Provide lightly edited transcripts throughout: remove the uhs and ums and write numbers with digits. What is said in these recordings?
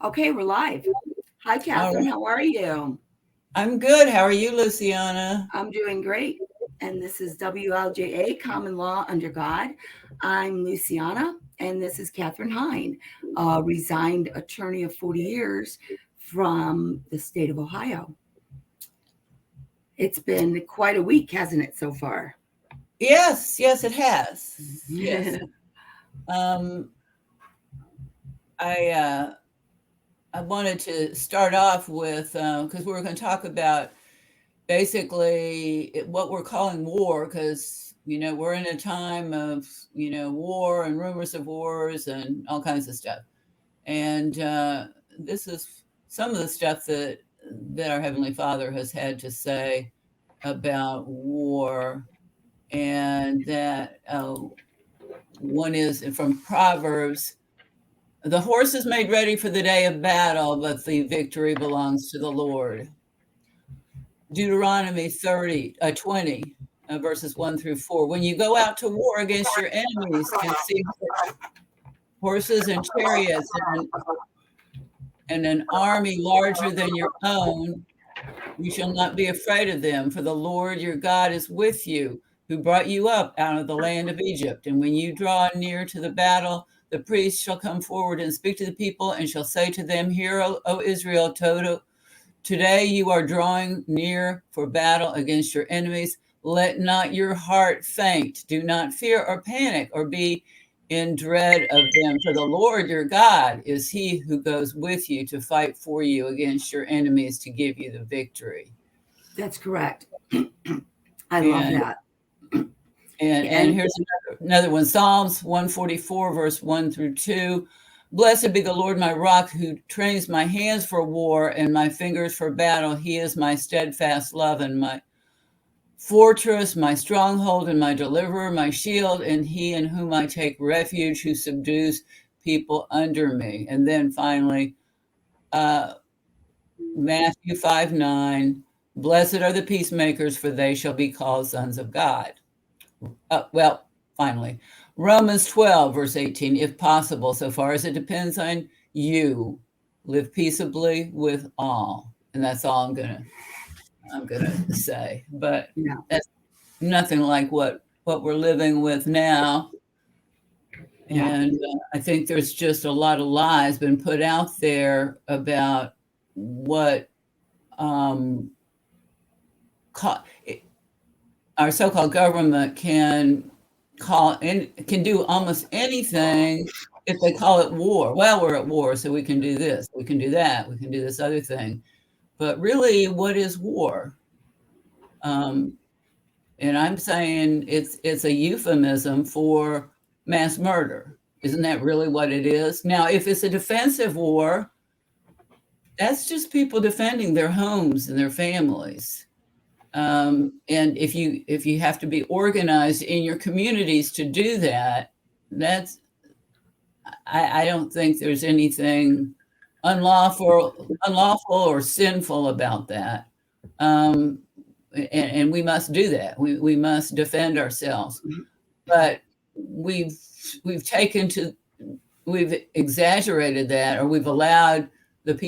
Okay, we're live. Hi, All Catherine. right. How are you? I'm good. How are you, Luciana? I'm doing great. And this is WLJA, Common Law Under God. I'm Luciana, and this is Catherine Hine, a resigned attorney of 40 years from the state of Ohio. It's been quite a week, hasn't it, so far? Yes, it has. Yes. Um, I I wanted to start off with because we were going to talk about basically what we're calling war, because we're in a time of war and rumors of wars and all kinds of stuff, and this is some of the stuff that our Heavenly Father has had to say about war, and that one is from Proverbs. The horse is made ready for the day of battle, but the victory belongs to the Lord. Deuteronomy 20, verses 1 through 4. When you go out to war against your enemies and see horses and chariots and an army larger than your own, you shall not be afraid of them, for the Lord your God is with you, who brought you up out of the land of Egypt. And when you draw near to the battle, the priest shall come forward and speak to the people and shall say to them, Hear, O Israel, today you are drawing near for battle against your enemies. Let not your heart faint. Do not fear or panic or be in dread of them. For the Lord your God is he who goes with you to fight for you against your enemies to give you the victory. That's correct. I love And that. and And here's another one. Psalms 144, verse 1 through 2. Blessed be the Lord my rock, who trains my hands for war and my fingers for battle. He is my steadfast love and my fortress, my stronghold and my deliverer, my shield, and he in whom I take refuge, who subdues people under me. And then finally, uh, Matthew 5:9. Blessed are the peacemakers, for they shall be called sons of God. Finally, Romans 12, verse 18. If possible, so far as it depends on you, live peaceably with all. And that's all I'm gonna say. But yeah, that's nothing like what we're living with now. yeah, And I think there's just a lot of lies been put out there about what um, our so-called government can do almost anything if they call it war. Well, we're at war, so we can do this, we can do that, we can do this other thing. But really, what is war? Um, and I'm saying it's a euphemism for mass murder. Isn't that really what it is? Now, if it's a defensive war, that's just people defending their homes and their families. And if you have to be organized in your communities to do that, that's I don't think there's anything unlawful or sinful about that. Um, and we must do that. We must defend ourselves. But we've we've taken to we've exaggerated that, or we've allowed them to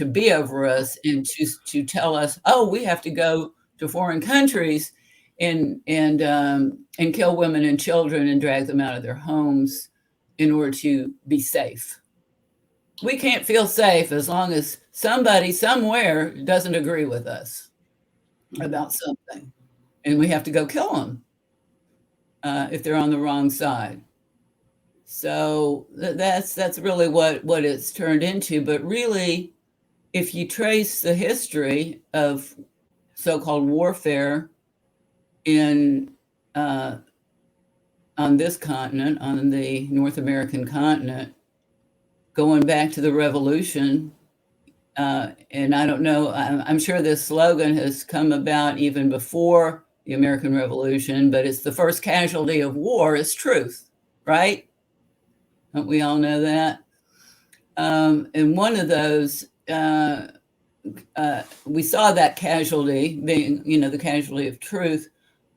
be over us and to tell us, oh, we have to go to foreign countries and kill women and children and drag them out of their homes in order to be safe. We can't feel safe as long as somebody somewhere doesn't agree with us about something, and we have to go kill them if they're on the wrong side. So that's really what it's turned into. But really, if you trace the history of so-called warfare in on this continent, on the North American continent, going back to the Revolution, and I don't know, I'm sure this slogan has come about even before the American Revolution, but it's the first casualty of war is truth, right? Don't we all know that? And one of those we saw that casualty being, the casualty of truth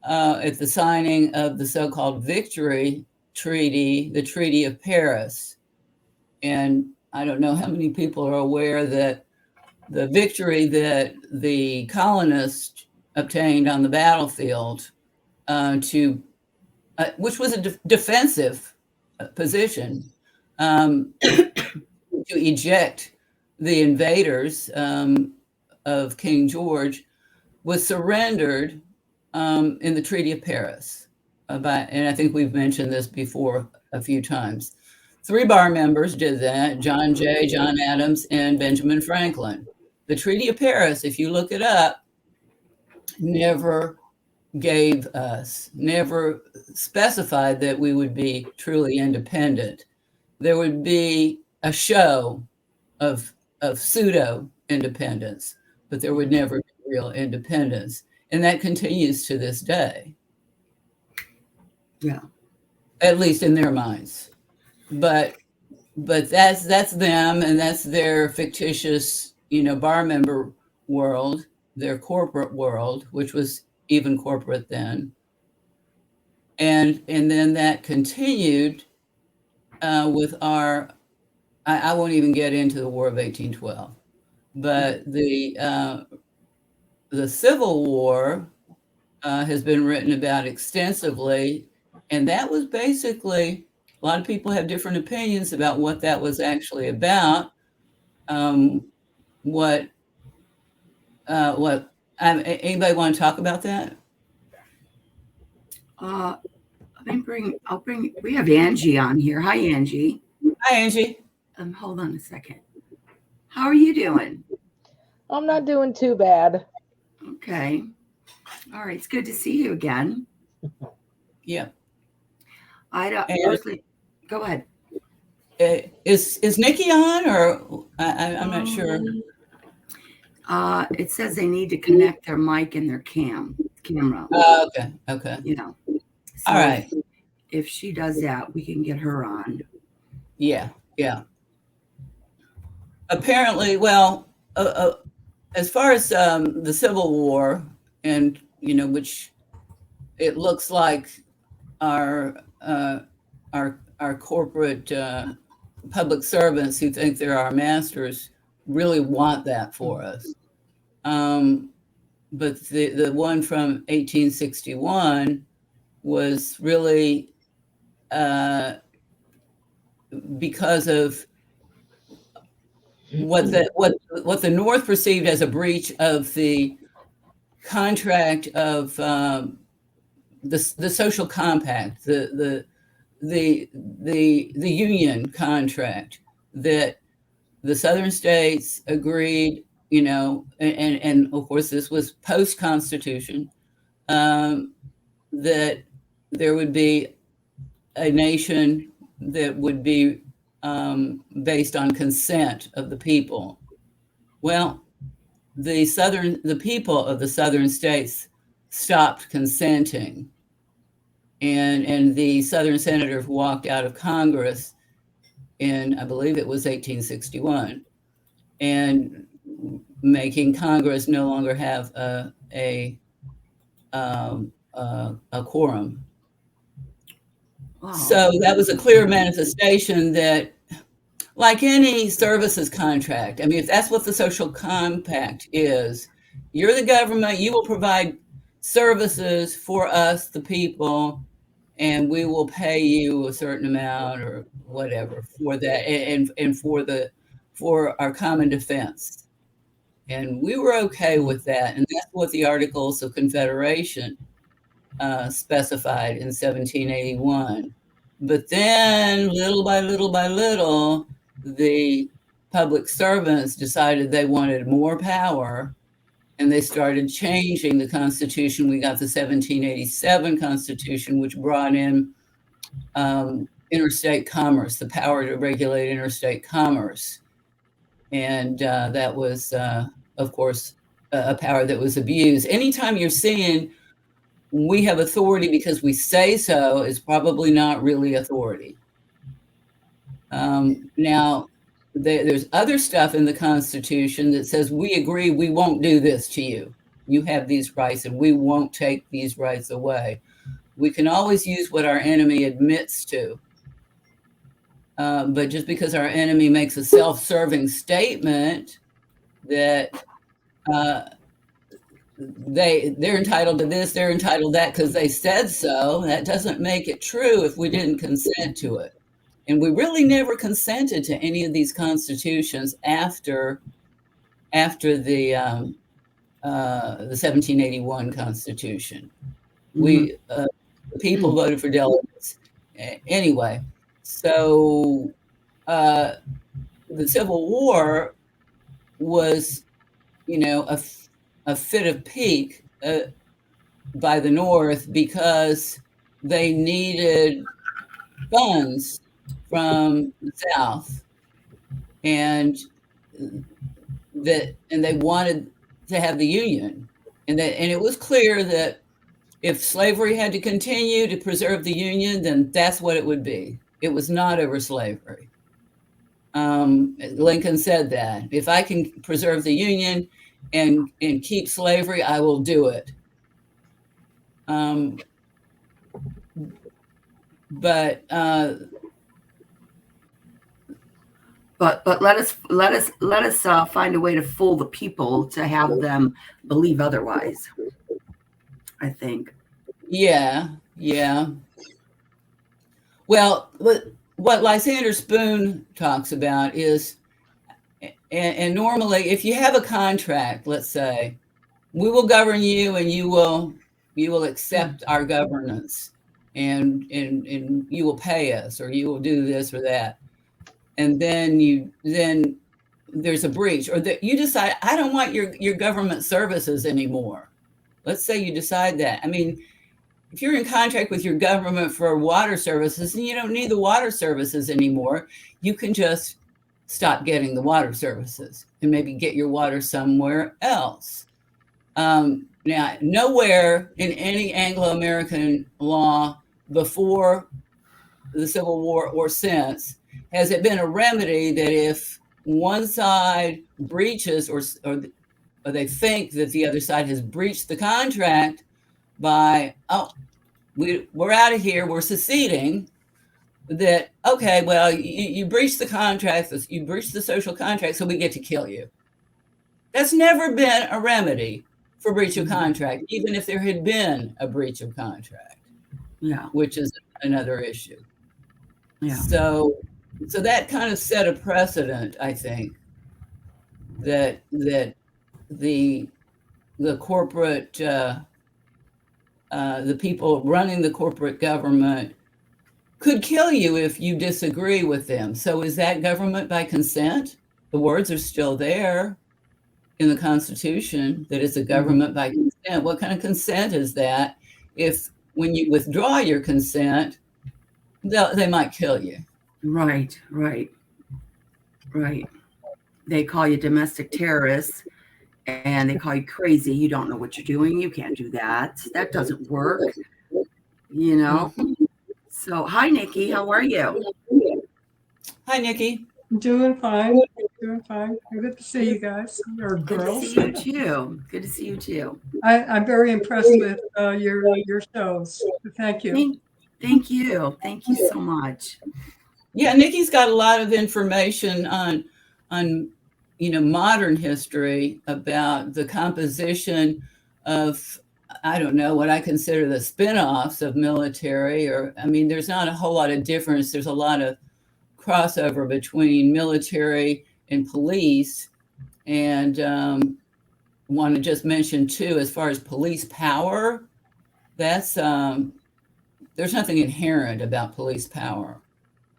at the signing of the so-called Victory Treaty, the Treaty of Paris. And I don't know how many people are aware that the victory that the colonists obtained on the battlefield, which was a defensive position, to eject the invaders of King George, was surrendered in the Treaty of Paris. And I think we've mentioned this before a few times. 3 bar members did that: John Jay, John Adams, and Benjamin Franklin. The Treaty of Paris, if you look it up, never specified that we would be truly independent. There would be a show of pseudo independence, but there would never be real independence. And that continues to this day. Yeah. At least in their minds. But that's them, and that's their fictitious, bar member world, their corporate world, which was even corporate then. And then that continued with our, I won't even get into the War of 1812, but the Civil War has been written about extensively, and that was basically, a lot of people have different opinions about what that was actually about. Anybody want to talk about that? We have Angie on here. Hi, Angie. Hi, Angie. Hold on a second. How are you doing? I'm not doing too bad. Okay. All right. It's good to see you again. Yeah. Go ahead. Is Nikki on, or I'm not sure. It says they need to connect their mic and their camera. Okay. So all right. If she does that, we can get her on. Yeah. Apparently, well, as far as the Civil War, and which it looks like our corporate public servants who think they're our masters really want that for us. But the one from 1861 was really because of what the North perceived as a breach of the contract of the social compact, the Union contract that the Southern states agreed, and of course this was post-Constitution, that there would be a nation that would be based on consent of the people. Well, the people of the Southern states stopped consenting, and the Southern senators walked out of Congress in, I believe it was 1861, and making Congress no longer have a quorum. Wow. So that was a clear manifestation that, like any services contract, I mean, if that's what the social compact is, you're the government, you will provide services for us, the people, and we will pay you a certain amount or whatever for that, and for our common defense. And we were okay with that. And that's what the Articles of Confederation specified in 1781. But then little by little, the public servants decided they wanted more power, and they started changing the Constitution. We got the 1787 Constitution, which brought in interstate commerce, the power to regulate interstate commerce. And that was, of course, a power that was abused. Anytime you're seeing we have authority because we say so, is probably not really authority. Now, there's other stuff in the Constitution that says we agree we won't do this to you. You have these rights and we won't take these rights away. We can always use what our enemy admits to. But just because our enemy makes a self-serving statement that they're entitled to this, they're entitled to that because they said so, that doesn't make it true if we didn't consent to it. And we really never consented to any of these constitutions after the 1781 Constitution. We the people voted for delegates anyway. So the Civil War was, a fit of pique by the North because they needed funds from the South, and they wanted to have the Union, and it was clear that if slavery had to continue to preserve the Union, then that's what it would be. It was not over slavery. Lincoln said that if I can preserve the Union and keep slavery, I will do it. But let us find a way to fool the people to have them believe otherwise, I think. Yeah. Well, what Lysander Spoon talks about is, and normally if you have a contract, let's say, we will govern you and you will accept our governance, and you will pay us, or you will do this or that. And then there's a breach, or that you decide, I don't want your government services anymore. Let's say you decide that. I mean, if you're in contract with your government for water services and you don't need the water services anymore, you can just stop getting the water services and maybe get your water somewhere else. Now, nowhere in any Anglo-American law before the Civil War or since has it been a remedy that if one side breaches or they think that the other side has breached the contract by, we're out of here, we're seceding, that, okay, well, you breached the contract, you breached the social contract, so we get to kill you. That's never been a remedy for breach of contract, even if there had been a breach of contract. Yeah. Which is another issue. Yeah. So that kind of set a precedent, I think, that the corporate, the people running the corporate government could kill you if you disagree with them. So is that government by consent? The words are still there in the Constitution that it's a government by consent. What kind of consent is that if when you withdraw your consent, they might kill you? Right. They call you domestic terrorists and they call you crazy. You don't know what you're doing. You can't do that. That doesn't work. So, hi, Nikki. How are you? Hi, Nikki. I'm doing fine. Good to see you guys, or girls. Good to see you too. I'm very impressed with your shows. Thank you. Thank you so much. Yeah, Nikki's got a lot of information on modern history about the composition of, I don't know, what I consider the spin-offs of military, there's not a whole lot of difference. There's a lot of crossover between military and police. And want to just mention too, as far as police power, that's there's nothing inherent about police power.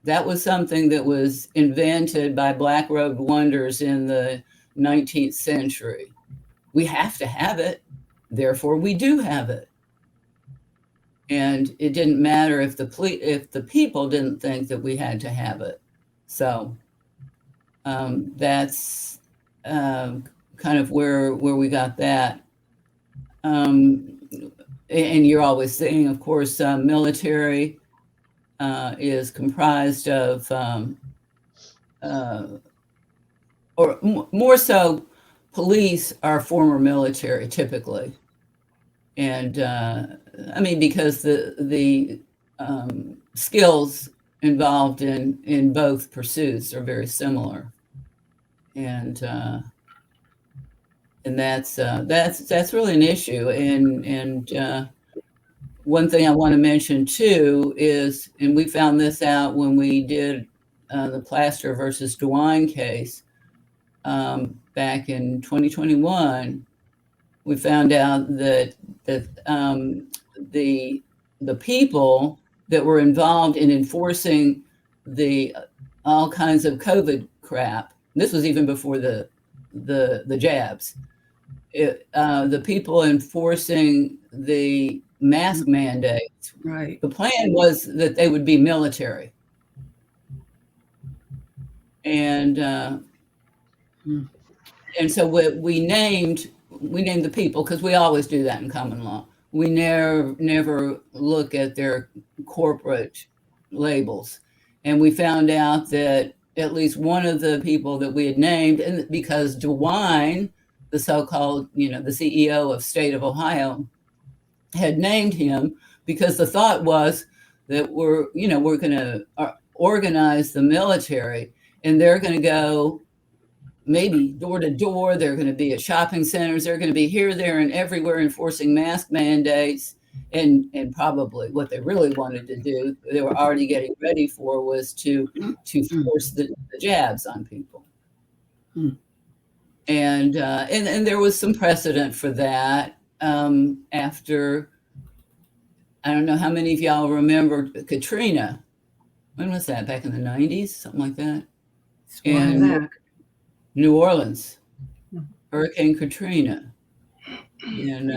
That was something that was invented by black-robed wonders in the 19th century. We have to have it, therefore we do have it. And it didn't matter if the people didn't think that we had to have it. So that's kind of where we got that. And you're always saying, of course, military is comprised of, or more so, police are former military typically. And because the skills involved in both pursuits are very similar, and that's really an issue. And one thing I want to mention too is, and we found this out when we did the Plaster versus DeWine case back in 2021. We found out that the people that were involved in enforcing the all kinds of COVID crap. This was even before the jabs. The people enforcing the mask mandate. Right. The plan was that they would be military, and so we named the people because we always do that in common law. We never look at their corporate labels, and we found out that at least one of the people that we had named, and because DeWine, the so-called, the CEO of State of Ohio, had named him because the thought was that we're going to organize the military, and they're going to go maybe door to door. They're going to be at shopping centers. They're going to be here, there, and everywhere enforcing mask mandates. And probably what they really wanted to do, they were already getting ready for, was to force the jabs on people. And there was some precedent for that after, I don't know how many of y'all remember Katrina. When was that? Back in the 90s, something like that. And New Orleans, Hurricane Katrina, and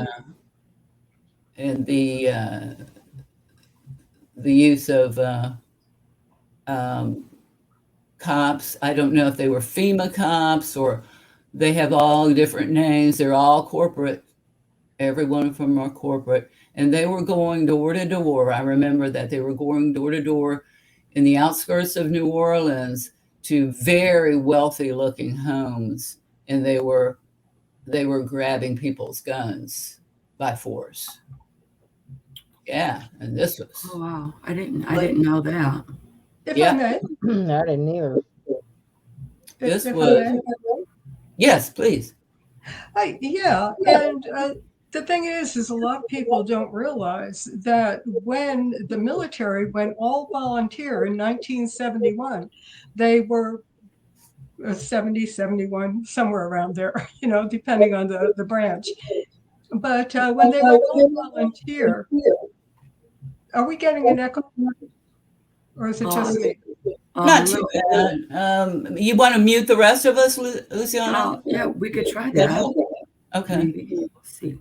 the use of cops. I don't know if they were FEMA cops or they have all different names. They're all corporate. Every one of them are corporate, and they were going door to door. I remember that they were going door to door in the outskirts of New Orleans to very wealthy looking homes, and they were grabbing people's guns by force. Yeah, and this was. Oh wow! I didn't know that. If Yeah. I may, I didn't either. This if I was. may. Yes, please. Yeah, and the thing is a lot of people don't realize that when the military went all volunteer in 1971, they were 70, 71, somewhere around there, depending on the branch. But when they went all volunteer, are we getting an echo? Or is it just me? Not too bad. You want to mute the rest of us, Luciana? Yeah, we could try that. Okay. Maybe. We'll see.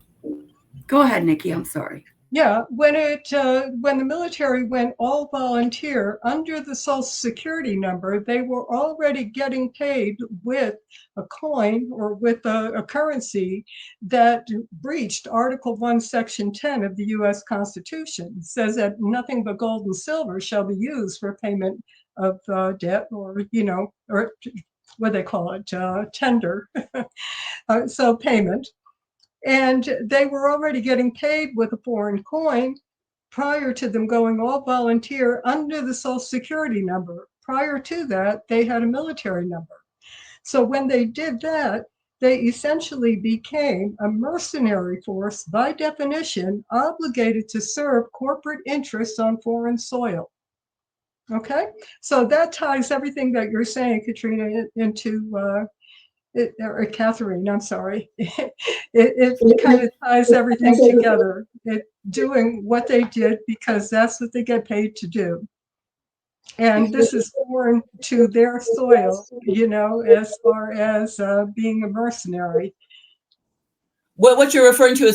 Go ahead, Nikki. I'm sorry. Yeah, when the military went all volunteer under the Social Security number, they were already getting paid with a coin or with a currency that breached Article 1, Section 10 of the U.S. Constitution. It says that nothing but gold and silver shall be used for payment of debt, or or what they call it, tender. So payment. And they were already getting paid with a foreign coin prior to them going all volunteer under the Social Security number. Prior to that, they had a military number. So when they did that, they essentially became a mercenary force, by definition, obligated to serve corporate interests on foreign soil. Okay? So that ties everything that you're saying, Katrina, into or Catherine, I'm sorry. It kind of ties everything together. Doing what they did because that's what they get paid to do. And this is foreign to their soil, as far as being a mercenary. What you're referring to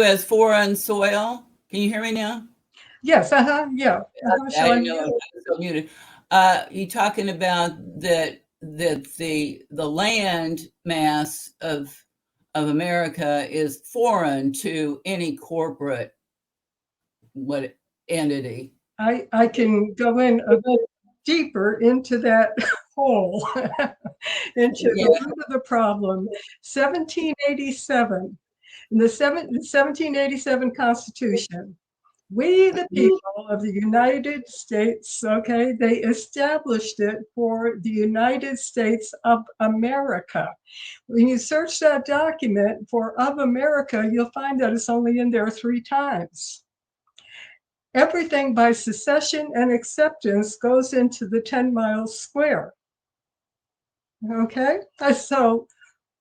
as foreign soil? Can you hear me now? Yes. Yeah. I know I'm so muted. You're talking about that the land mass of America is foreign to any corporate entity. I can go in a bit deeper into that hole, into the root of the problem. 1787, in the 1787 Constitution, We, the people of the United States, okay, they established it for the United States of America. When you search that document for of America, you'll find that it's only in there 3 times. Everything by secession and acceptance goes into the 10 miles square. Okay, so,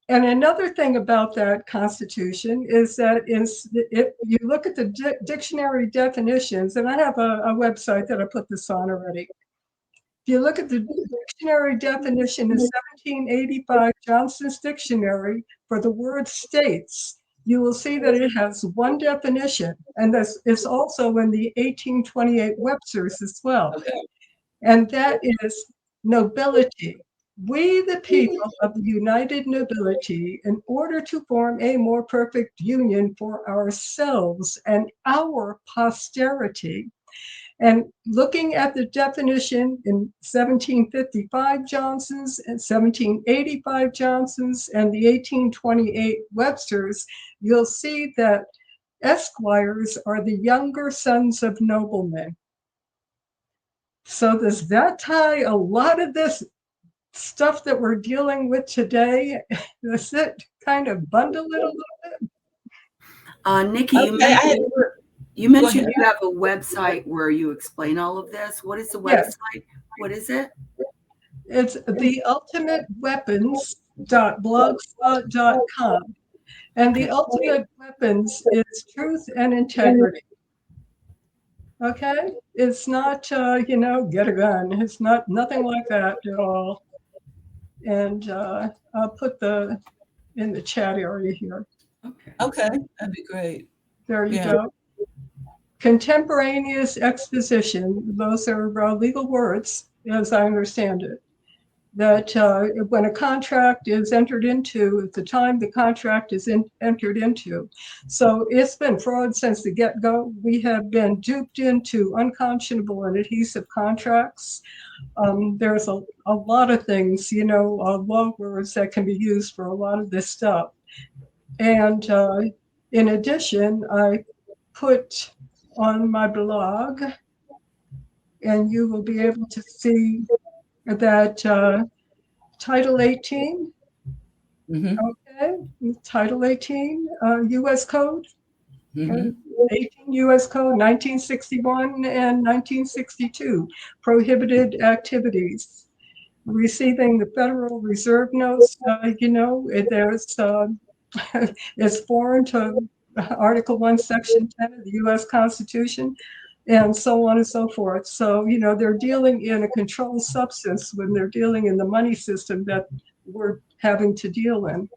and another thing about that Constitution is that if you look at the dictionary definitions, and I have a website that I put this on already. If you look at the dictionary definition in 1785 Johnson's Dictionary for the word states, you will see that it has one definition, and this is also in the 1828 Webster's as well. Okay. And that is nobility. We, the people of the united nobility, in order to form a more perfect union for ourselves and our posterity. And looking at the definition in 1755 Johnson's and 1785 Johnson's and the 1828 Webster's, you'll see that esquires are the younger sons of noblemen. So does that tie a lot of this stuff that we're dealing with today? Does it kind of bundle it a little bit? Nikki, Okay, you mentioned ahead. you have a website where you explain all of this. What is the Yes. website? What is it? It's theultimateweapons.blogspot.com. And the ultimate weapons is truth and integrity. Okay? It's not, get a gun. It's nothing like that at all. And I'll put in the chat area here. Okay, that'd be great. There you Yeah. go. Contemporaneous exposition, those are legal words, as I understand it. That when a contract is entered into, at the time the contract is entered into. So it's been fraud since the get-go. We have been duped into unconscionable and adhesive contracts. There's a lot of things, law words that can be used for a lot of this stuff. And in addition, I put on my blog, and you will be able to see that Title 18, okay, Title 18, U.S. Code, 18 U.S. Code, 1961 and 1962, prohibited activities. Receiving the Federal Reserve notes, there's it's foreign to Article 1, Section 10 of the U.S. Constitution, and so on and so forth. So, they're dealing in a controlled substance when they're dealing in the money system that we're having to deal in.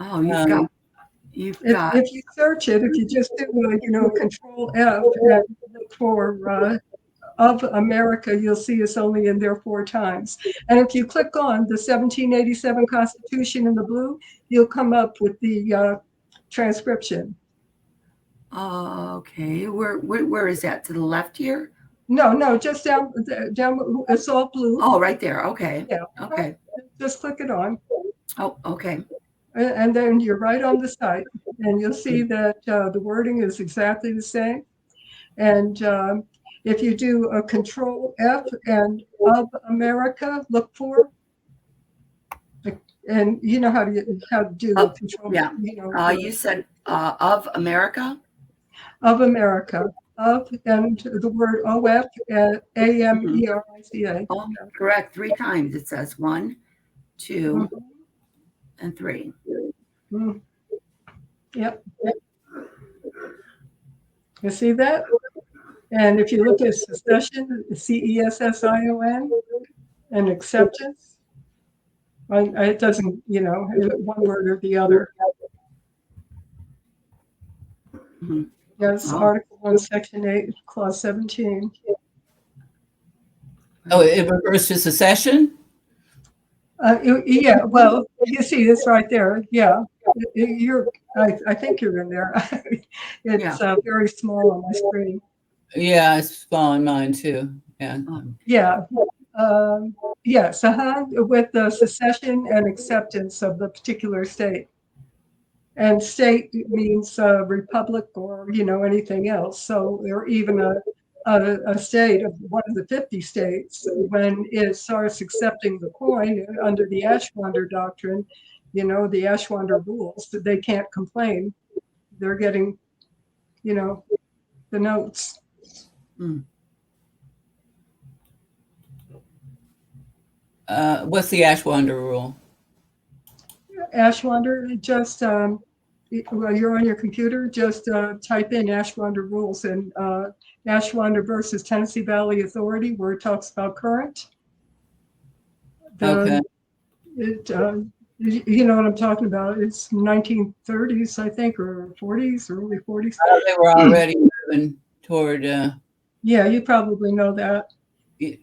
Oh, you've If got. you search it, if you just do, Control F and look for of America, you'll see it's only in there 4 times. And if you click on the 1787 Constitution in the blue, you'll come up with the transcription. Okay, where is that? To the left here? No, just down. It's all blue. Oh, right there. Okay. Yeah. Okay. Just click it on. Oh, okay. And then you're right on the site, and you'll see that the wording is exactly the same. And if you do a Control F and of America, look for, and you know how to do the Control. Yeah. You said of America. Of America, of, and the word OF, AMERICA. Oh, correct. 3 times it says 1, 2, and 3. Yep. You see that? And if you look at secession, CESSION, and acceptance, it doesn't, one word or the other. Yes, Article 1, Section 8, Clause 17. Oh, it refers to secession? Yeah, well, you see this right there. Yeah, I think you're in there. It's very small on my screen. Yeah, it's small on mine too. Yeah. Yeah. Yes, with the secession and acceptance of the particular state. And state means republic or, anything else. So, or even a state of one of the 50 states, when it starts accepting the coin under the Ashwander doctrine, the Ashwander rules, that they can't complain. They're getting, the notes. What's the Ashwander rule? Ashwander, just while you're on your computer, just type in Ashwander rules and Ashwander versus Tennessee Valley Authority, where it talks about current. Okay. You know what I'm talking about. It's 1930s, I think, or 40s, early 40s. They were already moving toward. Yeah, you probably know that. I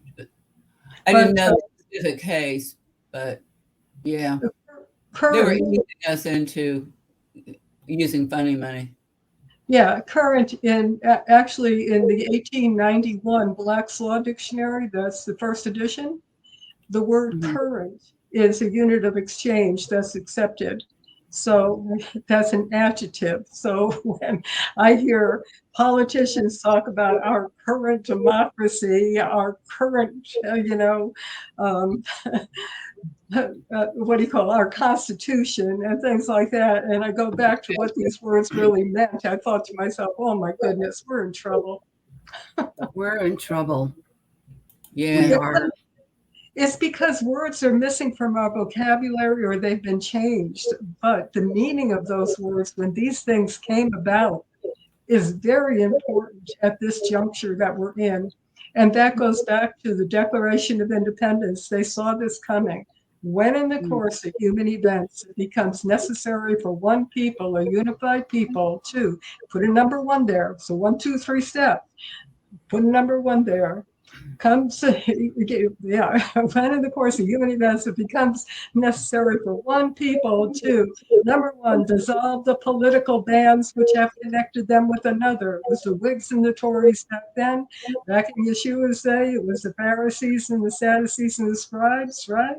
didn't know the specific case, but yeah. They were easing us into using funny money. Yeah, current actually in the 1891 Black's Law Dictionary, that's the first edition, the word current is a unit of exchange that's accepted. So that's an adjective. So when I hear politicians talk about our current democracy, our current, what do you call our Constitution and things like that. And I go back to what these words really meant. I thought to myself, oh my goodness, we're in trouble. We're in trouble. Yeah. We are. It's because words are missing from our vocabulary or they've been changed. But the meaning of those words, when these things came about, is very important at this juncture that we're in. And that goes back to the Declaration of Independence. They saw this coming. When in the course of human events, it becomes necessary for one people, a unified people, to put a number one there. So 1, 2, 3 step, put a number one there. Comes, yeah, when in the course of human events, it becomes necessary for one people to, number one, dissolve the political bands which have connected them with another. It was the Whigs and the Tories back then. Back in Yeshua's day, it was the Pharisees and the Sadducees and the scribes, right?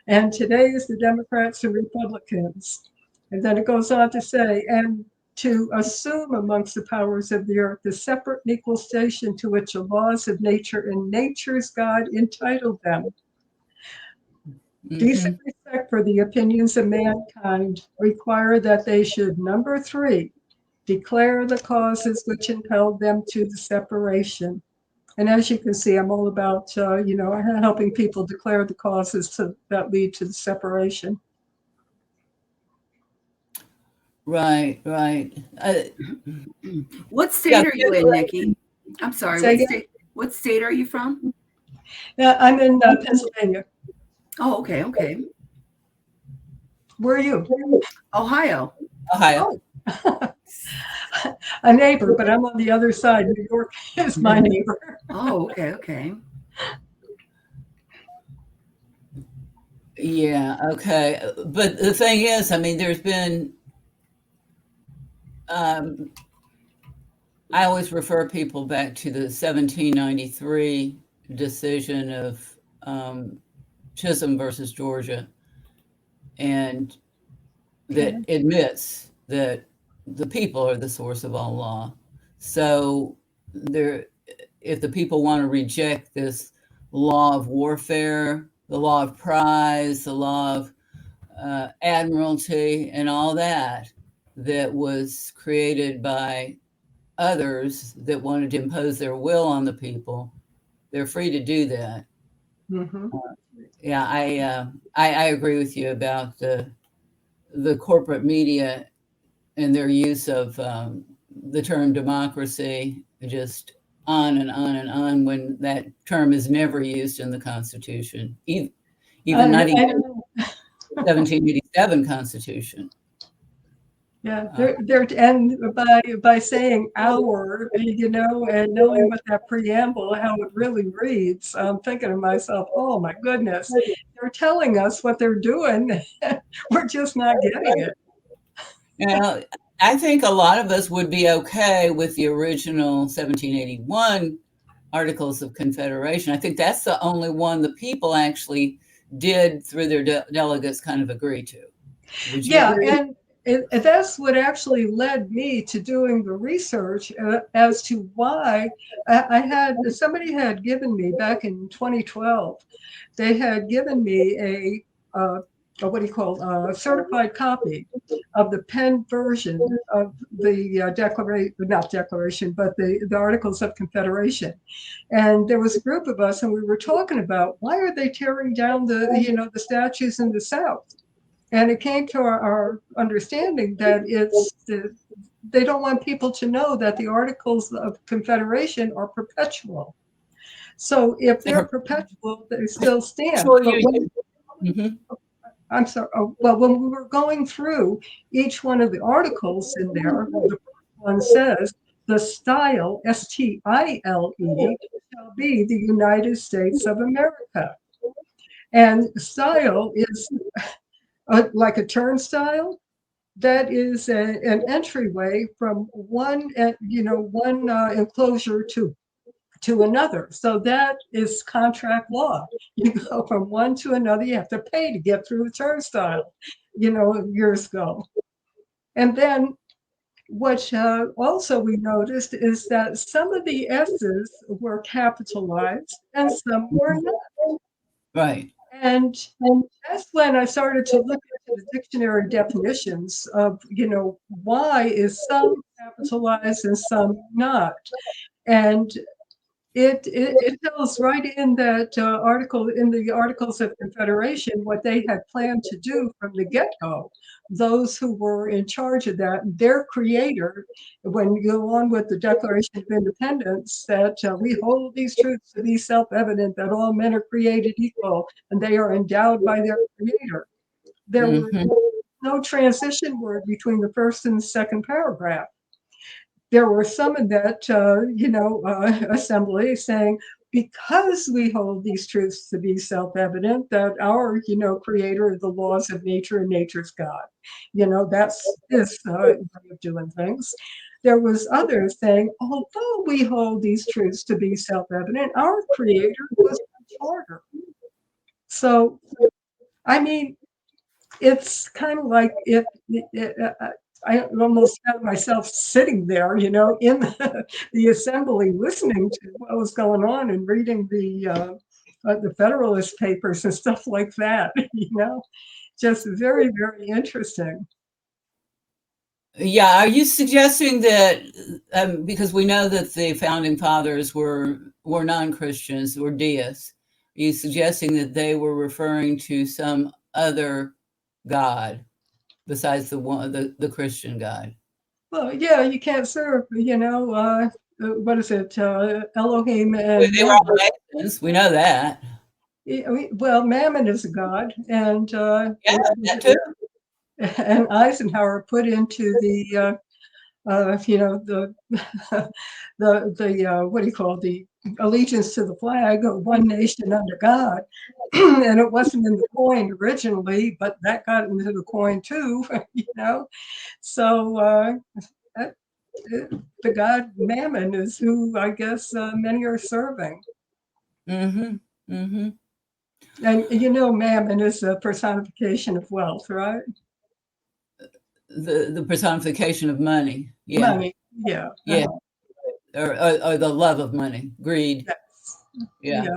And today is the Democrats and Republicans. And then it goes on to say, and to assume amongst the powers of the earth the separate and equal station to which the laws of nature and nature's God entitled them. Decent respect for the opinions of mankind require that they should, number 3, declare the causes which impelled them to the separation. And as you can see, I'm all about, helping people declare the causes that lead to the separation. Right. What state are you in, Nikki? I'm sorry. What state are you from? Yeah, I'm in Pennsylvania. Oh, okay. Where are you? Ohio. Oh. A neighbor, but I'm on the other side. New York is my neighbor. Oh, okay. Yeah, okay. But the thing is, I mean, there's been, I always refer people back to the 1793 decision of Chisholm versus Georgia, and that admits that the people are the source of all law. So if the people want to reject this law of warfare, the law of prize, the law of admiralty, and all that was created by others that wanted to impose their will on the people, they're free to do that. Yeah, I agree with you about the corporate media and their use of the term democracy, just on and on and on, when that term is never used in the Constitution, even not even the 1787 Constitution. Yeah, they're and by saying our, and knowing what that preamble, how it really reads, I'm thinking to myself, oh my goodness, they're telling us what they're doing. We're just not getting it. I think a lot of us would be okay with the original 1781 Articles of Confederation. I think that's the only one the people actually did, through their delegates, kind of agree to. Yeah, and that's what actually led me to doing the research as to why I had somebody had given me back in 2012. They had given me a what do you call a certified copy of the pen version of the declaration, not declaration, but the Articles of Confederation. And there was a group of us, and we were talking about why are they tearing down the statues in the South? And it came to our understanding that they don't want people to know that the Articles of Confederation are perpetual. So if they're perpetual, they still stand. Sure, But Mhm. I'm sorry. Well, when we were going through each one of the articles in there, the first one says the style, STILE, shall be the United States of America. And style is like a turnstile. That is an entryway from one enclosure to another. So that is contract law. You go from one to another, you have to pay to get through a turnstile, years ago. And then what also we noticed is that some of the S's were capitalized and some were not. Right. And that's when I started to look into the dictionary definitions of, why is some capitalized and some not. And it tells right in that article, in the Articles of Confederation, what they had planned to do from the get-go. Those who were in charge of that, their creator, when you go on with the Declaration of Independence, that we hold these truths to be self-evident, that all men are created equal and they are endowed by their creator. There were no transition word between the first and the second paragraph. There were some in that, assembly saying, because we hold these truths to be self-evident, that our, creator of the laws of nature and nature's God. That's his way of doing things. There was others saying, although we hold these truths to be self-evident, our creator was much harder. So, I mean, it's kind of like I almost found myself sitting there, in the assembly, listening to what was going on and reading the Federalist Papers and stuff like that. Just very, very interesting. Yeah. Are you suggesting that because we know that the founding fathers were non-Christians, were deists? Are you suggesting that they were referring to some other God besides the Christian God? Well, yeah, you can't serve, what is it, Elohim They and were Mammon. all Masons. We know that. Well, Mammon is a god, and Yeah, that too. and Eisenhower put into the the what do you call the allegiance to the flag, one nation under God. And it wasn't in the coin originally, but that got into the coin too, So the god Mammon is who I guess many are serving. Mm-hmm. Mm-hmm. And Mammon is a personification of wealth, right? The personification of money. Yeah. Money, yeah. Yeah. Or the love of money, greed. Yes. Yeah.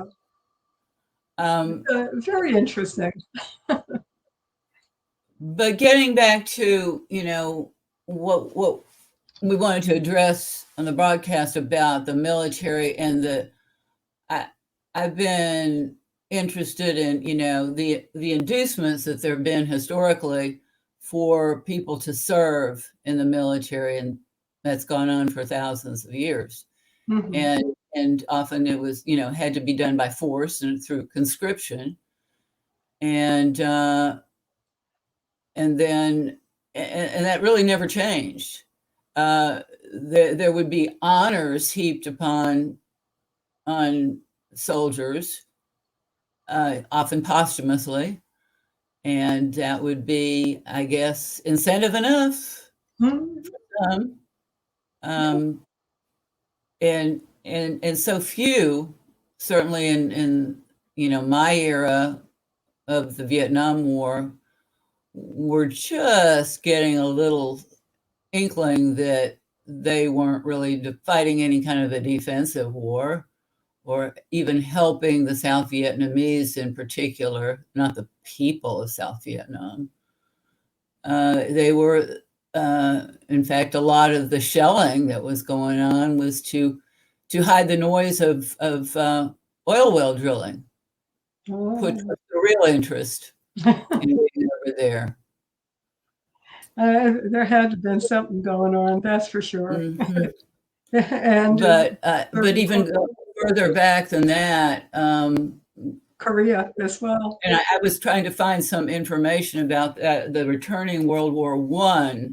Very interesting. But getting back to, what we wanted to address on the broadcast about the military and I've been interested in, the inducements that there have been historically for people to serve in the military, and that's gone on for thousands of years. Mm-hmm. And often it was, had to be done by force and through conscription. And then that really never changed. There would be honors heaped on soldiers, often posthumously, and that would be, I guess, incentive enough. Mm-hmm. And so few, certainly in my era of the Vietnam War, were just getting a little inkling that they weren't really fighting any kind of a defensive war or even helping the South Vietnamese in particular, not the people of South Vietnam. They were, in fact, a lot of the shelling that was going on was to hide the noise of oil well drilling, which was the real interest in being over there. There had to have been something going on, that's for sure. Mhm. And But even further back than that, Korea as well. and I was trying to find some information about the returning World War I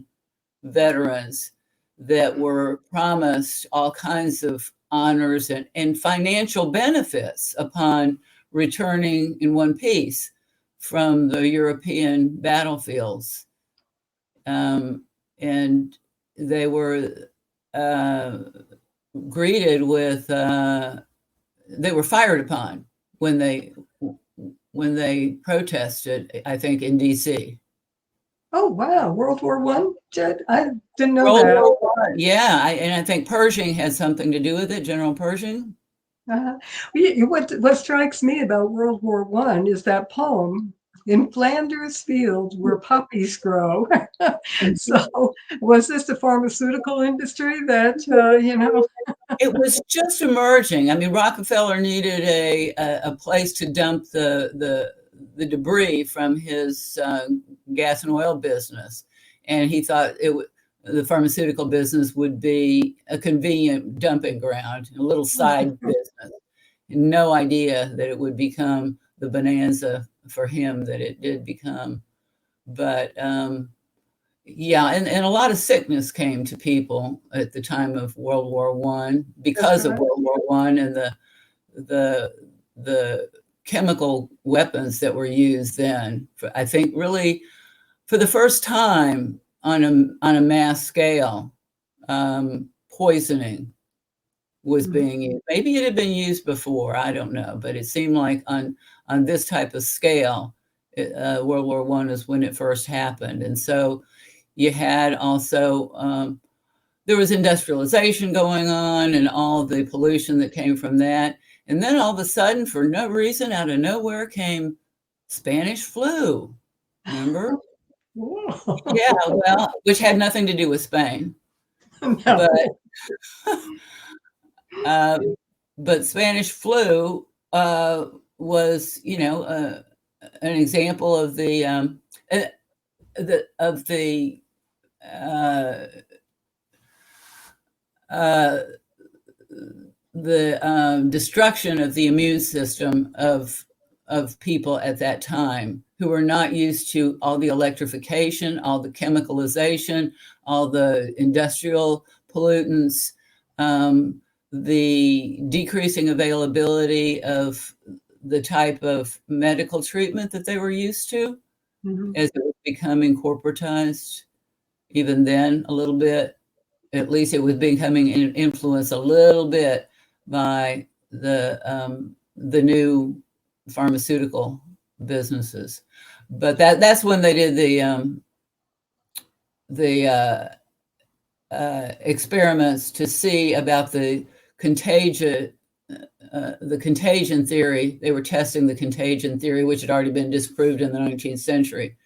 veterans that were promised all kinds of honors and financial benefits upon returning in one piece from the European battlefields. And they were greeted with, they were fired upon when they protested, I think, in DC. Oh, wow. World War One? I didn't know World that. War I, yeah. And I think Pershing had something to do with it, General Pershing. What strikes me about World War One is that poem, "In Flanders fields where poppies grow." So was this the pharmaceutical industry that, It was just emerging. I mean, Rockefeller needed a place to dump the debris from his gas and oil business, and he thought the pharmaceutical business would be a convenient dumping ground, a little side business. No idea that it would become the bonanza for him that it did become. But yeah, and a lot of sickness came to people at the time of World War I because of World War I and the chemical weapons that were used then. I think really for the first time on a mass scale, poisoning was being used. Maybe it had been used before, I don't know, but it seemed like on this type of scale, World War I is when it first happened. And so you had also, there was industrialization going on and all the pollution that came from that. And then all of a sudden, for no reason, out of nowhere came Spanish flu. Remember? Yeah, well, which had nothing to do with Spain. No. But Spanish flu was, an example of the destruction of the immune system of people at that time who were not used to all the electrification, all the chemicalization, all the industrial pollutants, the decreasing availability of the type of medical treatment that they were used to as it was becoming corporatized. Even then, a little bit, at least it was becoming influenced a little bit by the new pharmaceutical businesses. But that's when they did the experiments to see about the contagion theory. They were testing the contagion theory, which had already been disproved in the 19th century.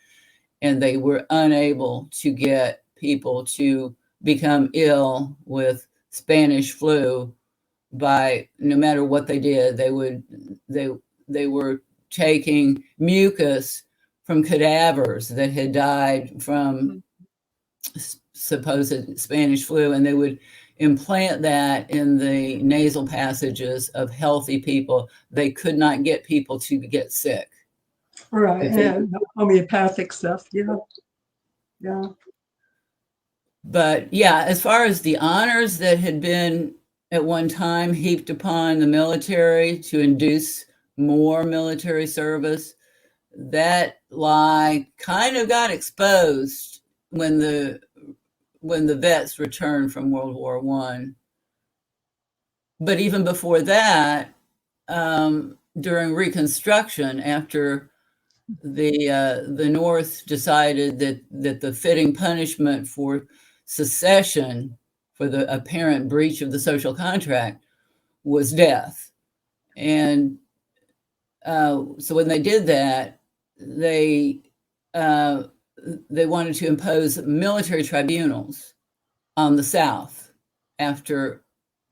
And they were unable to get people to become ill with Spanish flu by no matter what they did. They were taking mucus from cadavers that had died from supposed Spanish flu, and they would implant that in the nasal passages of healthy people. They could not get people to get sick. Right, and homeopathic stuff, yeah. But yeah, as far as the honors that had been at one time heaped upon the military to induce more military service, that lie kind of got exposed when the vets returned from World War I. But even before that, during Reconstruction, after the North decided that the fitting punishment for secession, for the apparent breach of the social contract, was death. And so when they did that, they wanted to impose military tribunals on the South after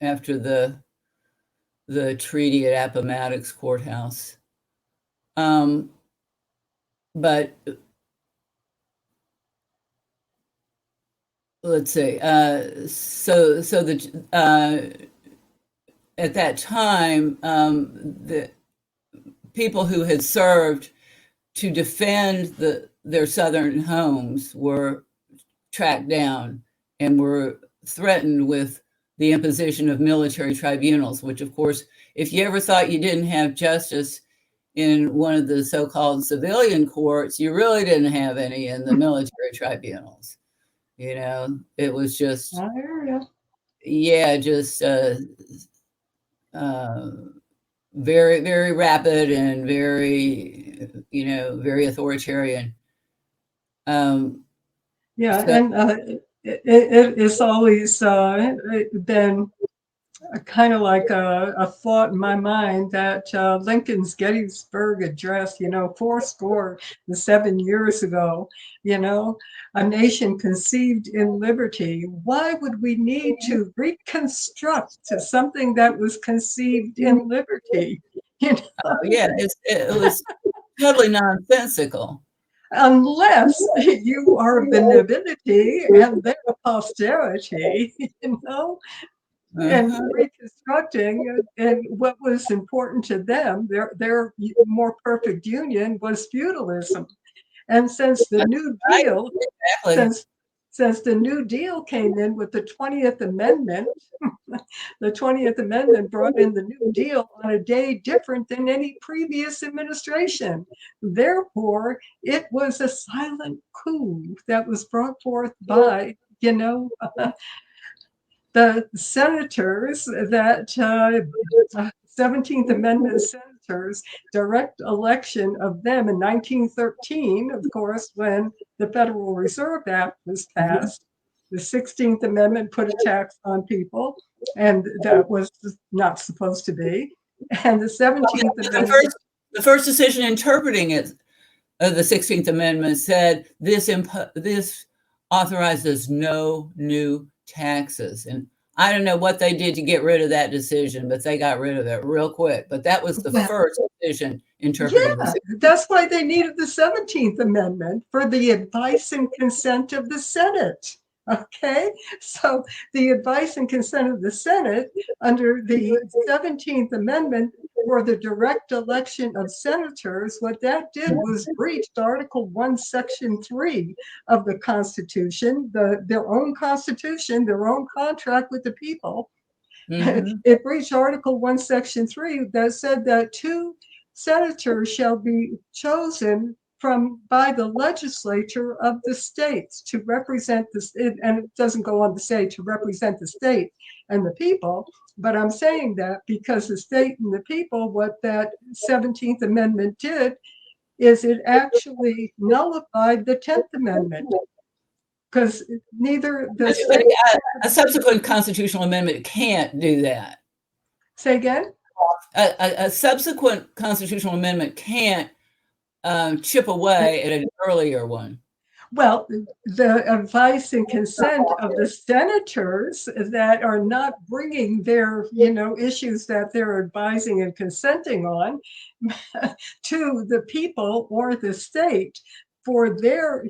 the treaty at Appomattox Courthouse. But let's see. So at that time, the people who had served to defend their Southern homes were tracked down and were threatened with the imposition of military tribunals, which, of course, if you ever thought you didn't have justice in one of the so-called civilian courts, you really didn't have any in the military tribunals. It was just, I hear you. yeah, just very, very rapid and very, very authoritarian. Yeah, So, and it's always been kind of like a thought in my mind that Lincoln's Gettysburg Address, 7 years ago, a nation conceived in liberty. Why would we need to reconstruct something that was conceived in liberty? yeah, it was totally nonsensical. Unless you are the nobility and their posterity, and Uh-huh. reconstructing, and what was important to them, their more perfect union was feudalism. And since the New Right, Deal, exactly. since the New Deal came in with the 20th Amendment, the 20th Amendment brought in the New Deal on a day different than any previous administration. Therefore, it was a silent coup that was brought forth by, the senators, that 17th Amendment senators, direct election of them in 1913, of course, when the Federal Reserve Act was passed. The 16th Amendment put a tax on people, and that was not supposed to be. And the 17th Amendment. The first decision interpreting it, the 16th Amendment, said this authorizes no new taxes. And I don't know what they did to get rid of that decision, but they got rid of it real quick. But that was the first decision interpreting. Yeah, that's why they needed the 17th Amendment, for the advice and consent of the Senate. Okay, so the advice and consent of the Senate under the 17th Amendment for the direct election of senators, what that did was breach Article 1, Section 3 of the Constitution, their own Constitution, their own contract with the people. Mhm. It breached Article 1, Section 3 that said that 2 senators shall be chosen by the legislature of the states to represent the state, and it doesn't go on to say to represent the state and the people, but I'm saying that because the state and the people, what that 17th Amendment did is it actually nullified the 10th Amendment, because neither the state. A subsequent constitutional amendment can't do that. Say again? A subsequent constitutional amendment can't chip away at an earlier one. Well, the advice and consent of the senators that are not bringing their, issues that they're advising and consenting on to the people or the state for their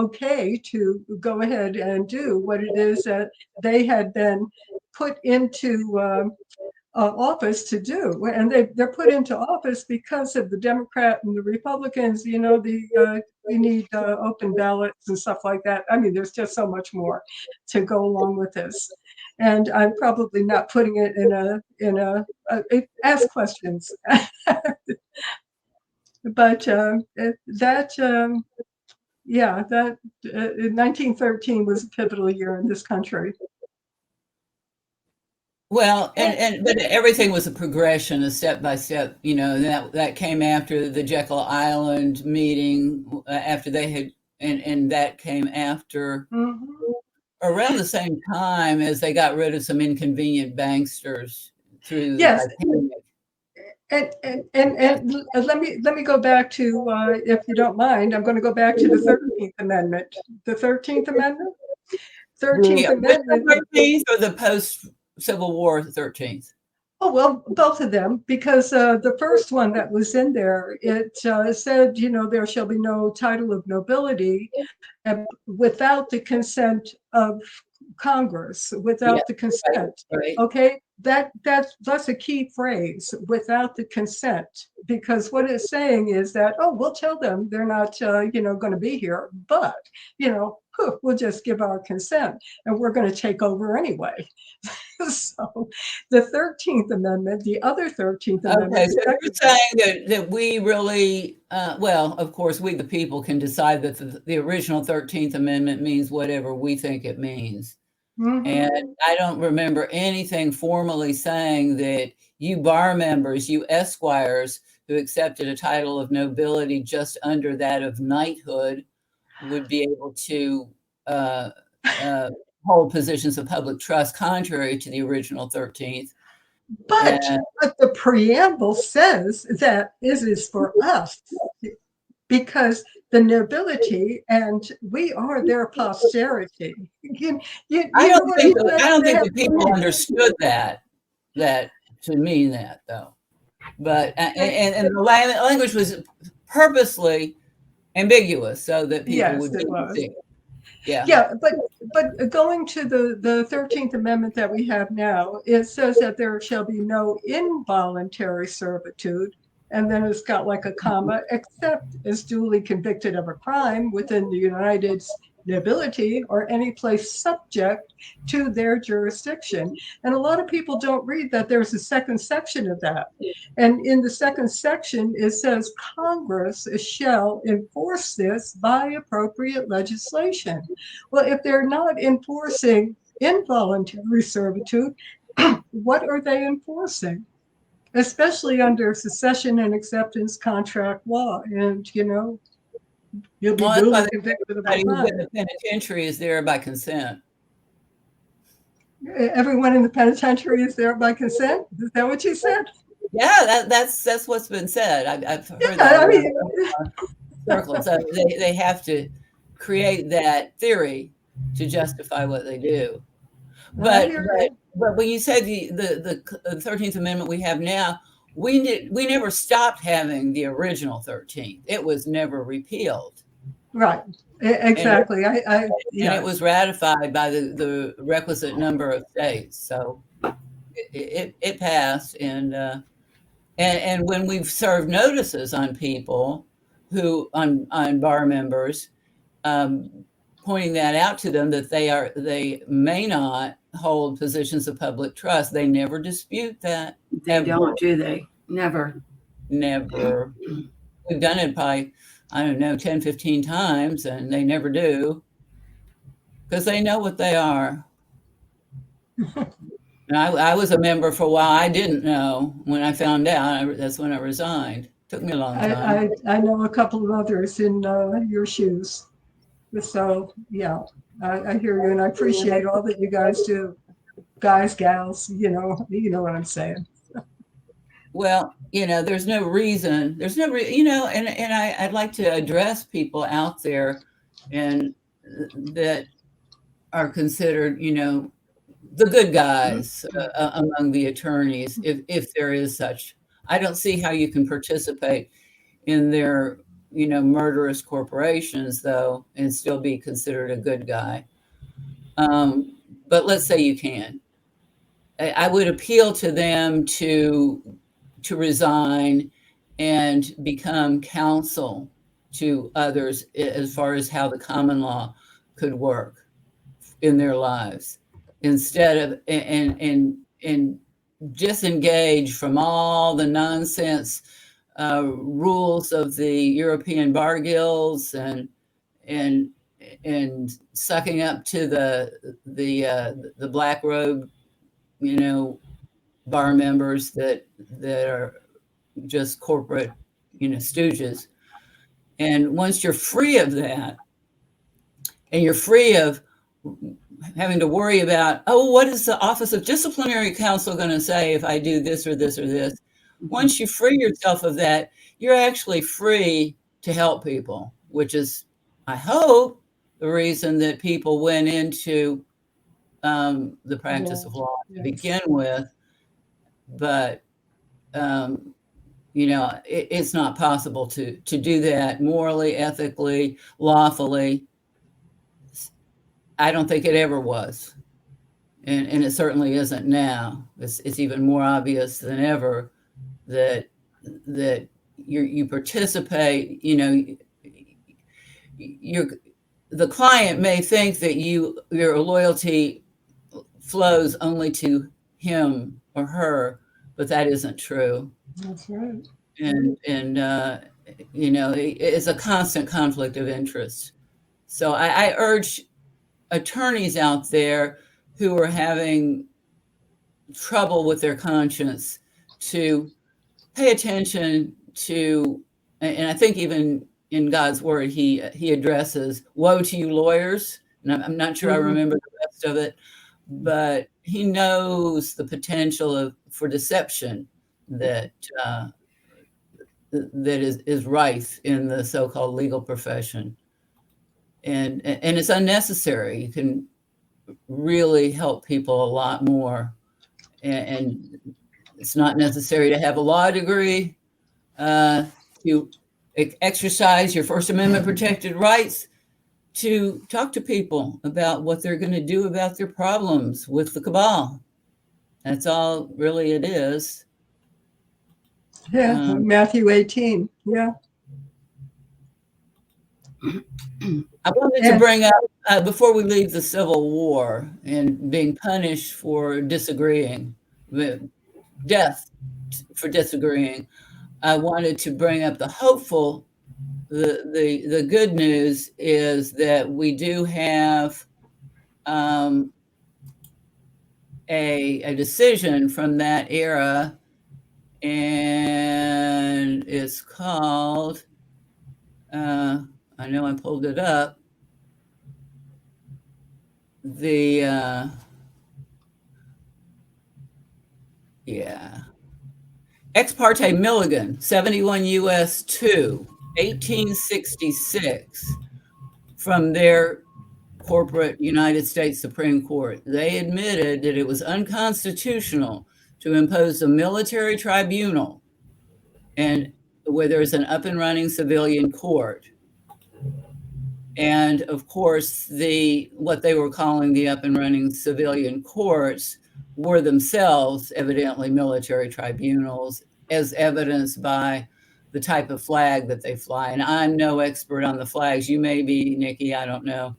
okay to go ahead and do what it is that they had been put into office to do. And they're put into office because of the Democrat and the Republicans, we need open ballots and stuff like that. I mean, there's just so much more to go along with this. And I'm probably not putting it in a ask questions. But that 1913 was a pivotal year in this country. Well, but everything was a progression, a step by step. That came after the Jekyll Island meeting, after they had, and that came after Mhm. around the same time as they got rid of some inconvenient banksters through the Yes, Titanic. and let me go back to, if you don't mind, I'm going to go back to the 13th Amendment. The 13th Amendment. The 13th original Amendment. 13th or the post Civil War 13th? Oh, well, both of them, because the first one that was in there, it said, there shall be no title of nobility without the consent of Congress, Yeah, without the right, consent. right. Okay, that's a key phrase, without the consent, because what it's saying is that, oh, we'll tell them they're not, going to be here, but we'll just give our consent, and we're going to take over anyway. So, the 13th Amendment, the other 13th Okay, Amendment, so you're saying that we really, well, of course, we the people can decide that the original 13th Amendment means whatever we think it means. Mhm. And I don't remember anything formally saying that you bar members, you esquires who accepted a title of nobility just under that of knighthood would be able to hold positions of public trust contrary to the original 13th. But And the preamble says that it is for us, because the nobility and we are their posterity. I Know don't what think I'm I don't saying? think the people understood that to mean that though. But and the language was purposely ambiguous so that people Yes, would it be was. deceived. Yeah. Yeah, but going to the 13th Amendment that we have now, it says that there shall be no involuntary servitude, and then it's got like a comma, except as duly convicted of a crime within the United nobility or any place subject to their jurisdiction. And a lot of people don't read that there's a second section of that. And in the second section, it says Congress shall enforce this by appropriate legislation. Well, if they're not enforcing involuntary servitude, what are they enforcing? Especially under secession and acceptance contract law. And, you'll be Well, that's why duly convicted of a everybody who's in crime. the penitentiary is there by consent. Everyone in the penitentiary is there by consent? Is that what you said? Yeah, that's what's been said. I've heard Yeah, that I around mean, circles. So they have to create that theory to justify what they do. I But hear but, you. but when you say the 13th Amendment we have now, we never stopped having the original 13th. It was never repealed. Right. And it, Exactly. and Yeah. it was ratified by the requisite number of states. So it passed. And when we've served notices on people on bar members, pointing that out to them that they may not hold positions of public trust, they never dispute that. They don't, do they? Never. Never. We've done it by, I don't know, 10, 15 times, and they never do because they know what they are. And I was a member for a while. I didn't know. When I found out, that's when I resigned. Took me a long time. I know a couple of others in your shoes. So, yeah, I hear you, and I appreciate all that you guys do. Guys, gals, what I'm saying. Well, there's no reason. And I'd like to address people out there and that are considered, the good guys among the attorneys, if there is such. I don't see how you can participate in their, murderous corporations, though, and still be considered a good guy. But let's say you can. I would appeal to them to resign and become counsel to others as far as how the common law could work in their lives instead of and disengage from all the nonsense rules of the European bar guilds and sucking up to the black robe, bar members that are just corporate, stooges. And once you're free of that, and you're free of having to worry about, oh, what is the Office of Disciplinary Counsel going to say if I do this or this or this? Once you free yourself of that, you're actually free to help people, which is, I hope, the reason that people went into the practice of law to begin with. But, it's not possible to do that morally, ethically, lawfully. I don't think it ever was. And it certainly isn't now. It's even more obvious than ever that you participate, the client may think that your loyalty flows only to him or her, but that isn't true. That's right. And it's a constant conflict of interest. So I urge attorneys out there who are having trouble with their conscience to pay attention to, and I think even in God's word, he addresses, woe to you lawyers. And I'm not sure I remember the rest of it, but he knows the potential for deception that is rife in the so-called legal profession. And it's unnecessary. You can really help people a lot more. And it's not necessary to have a law degree to exercise your First Amendment protected rights to talk to people about what they're going to do about their problems with the cabal. That's all really it is. Yeah, Matthew 18. Yeah. I wanted to bring up, before we leave the Civil War and being punished for disagreeing, death for disagreeing, I wanted to bring up the hopeful. The good news is that we do have a decision from that era, and it's called, I know I pulled it up, the Ex parte Milligan, 71 U.S. 2, 1866, from their corporate United States Supreme Court. They admitted that it was unconstitutional to impose a military tribunal and where there's an up and running civilian court. And of course, what they were calling the up and running civilian courts were themselves evidently military tribunals, as evidenced by the type of flag that they fly. And I'm no expert on the flags. You may be, Nikki, I don't know.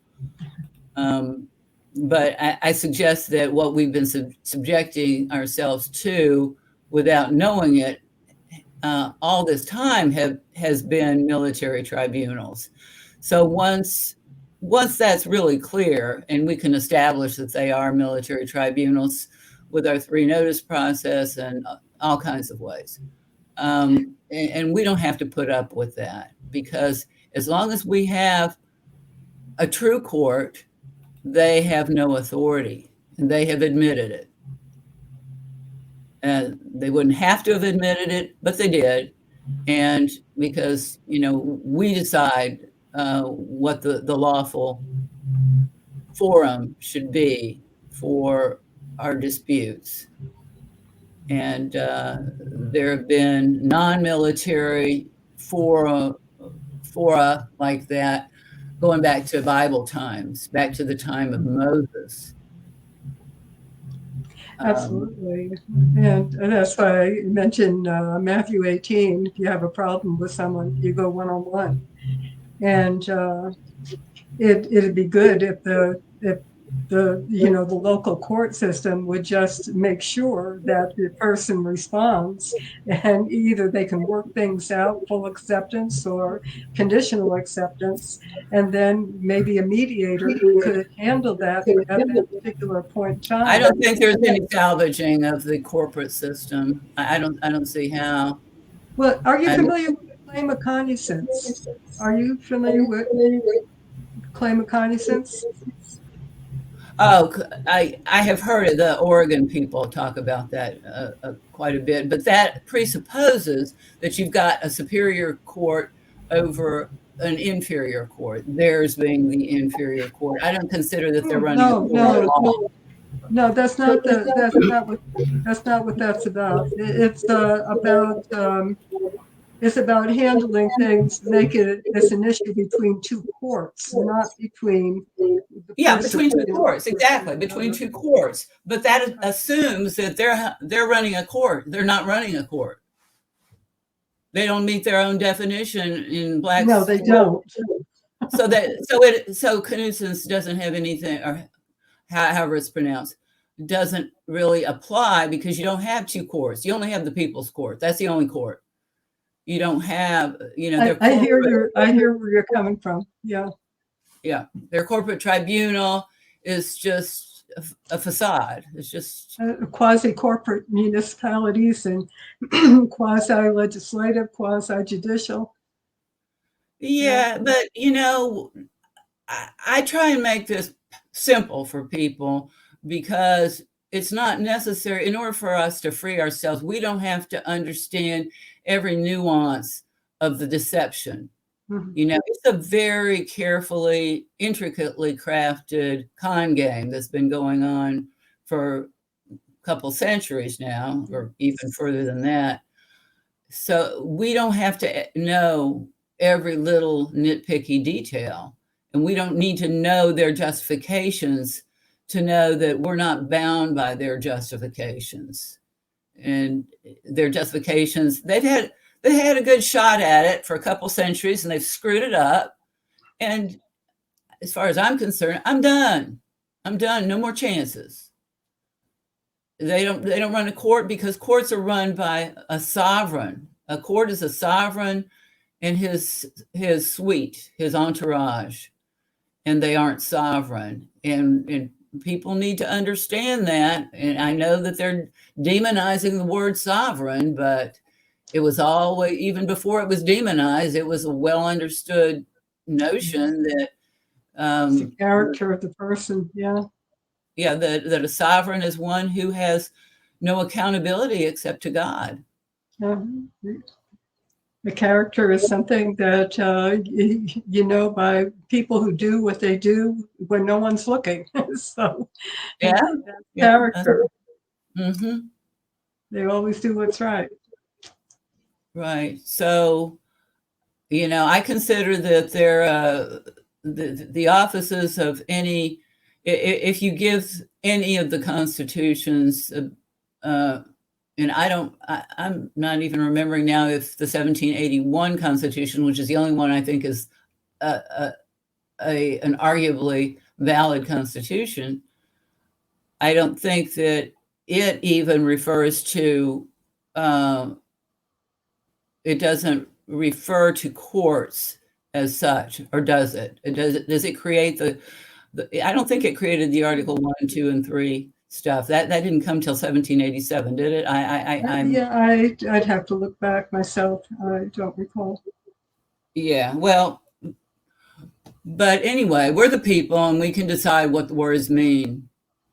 But I suggest that what we've been subjecting ourselves to without knowing it all this time has been military tribunals. So once that's really clear and we can establish that they are military tribunals with our 3 notice process and all kinds of ways, and we don't have to put up with that, because as long as we have a true court, they have no authority, and they have admitted it. They wouldn't have to have admitted it, but they did. And because, we decide what the lawful forum should be for our disputes. And there have been non-military fora like that going back to Bible times, back to the time of Moses. Absolutely. And that's why I mentioned Matthew 18. If you have a problem with someone, you go one-on-one. And it'd be good if the local court system would just make sure that the person responds, and either they can work things out, full acceptance or conditional acceptance, and then maybe a mediator could handle that at that particular point in time. I don't think there's any salvaging of the corporate system. I don't see how. Well, are you I- familiar with the claim of cognizance? Are you familiar with claim of cognizance? Oh, I have heard of the Oregon people talk about that quite a bit, but that presupposes that you've got a superior court over an inferior court, theirs being the inferior court. I don't consider that they're running a No, court of law. no, that's not what that's about. It's about handling things, make it as an issue between two courts, not between the Yeah, person between two and- courts, exactly, between two courts. But that assumes that they're running a court. They're not running a court. They don't meet their own definition in Black's. No, they don't. So Knutson's doesn't have anything, or however it's pronounced, doesn't really apply because you don't have two courts. You only have the people's court. That's the only court. You don't have, I hear where you're coming from. Yeah. Yeah, their corporate tribunal is just a facade. It's just Quasi-corporate municipalities and quasi-legislative, quasi-judicial. yeah, but I try and make this simple for people because it's not necessary. In order for us to free ourselves, we don't have to understand every nuance of the deception. Mhm. It's a very carefully, intricately crafted con game that's been going on for a couple centuries now, or even further than that. So we don't have to know every little nitpicky detail, and we don't need to know their justifications to know that we're not bound by their justifications. And their justifications, they had a good shot at it for a couple centuries and they've screwed it up. And as far as I'm concerned, I'm done. No more chances. They don't run a court because courts are run by a sovereign. A court is a sovereign and his suite, his entourage, and they aren't sovereign. And people need to understand that. And I know that they're demonizing the word sovereign, but it was always, even before it was demonized, it was a well understood notion that It's the character of the person. Yeah. Yeah, that a sovereign is one who has no accountability except to God. The character is something that by people who do what they do when no one's looking. So Yeah, character. Mm-hmm. They always do what's right. Right. So, I consider that they're the offices of any. If you give any of the constitutions, and I'm not even remembering now if the 1781 Constitution, which is the only one I think is an arguably valid constitution, I don't think that it even refers to, it doesn't refer to courts as such, or does it? Does it create I don't think it created the Article 1, 2, and 3 stuff. That didn't come till 1787, did it? I'd have to look back myself. I don't recall. Yeah, well, but anyway, we're the people and we can decide what the words mean,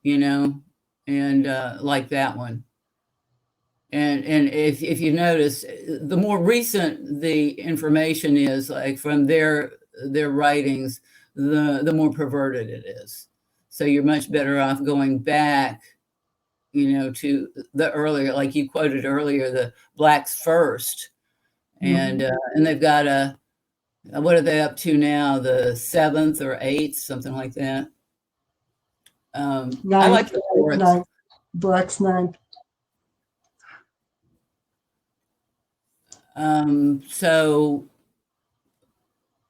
and like that one. And if you notice, the more recent the information is, like from their writings, the more perverted it is. So you're much better off going back, to the earlier, like you quoted earlier, the Blacks First, and they've got what are they up to now? The 7th or 8th, something like that. I like the 4th. Blacks 9. So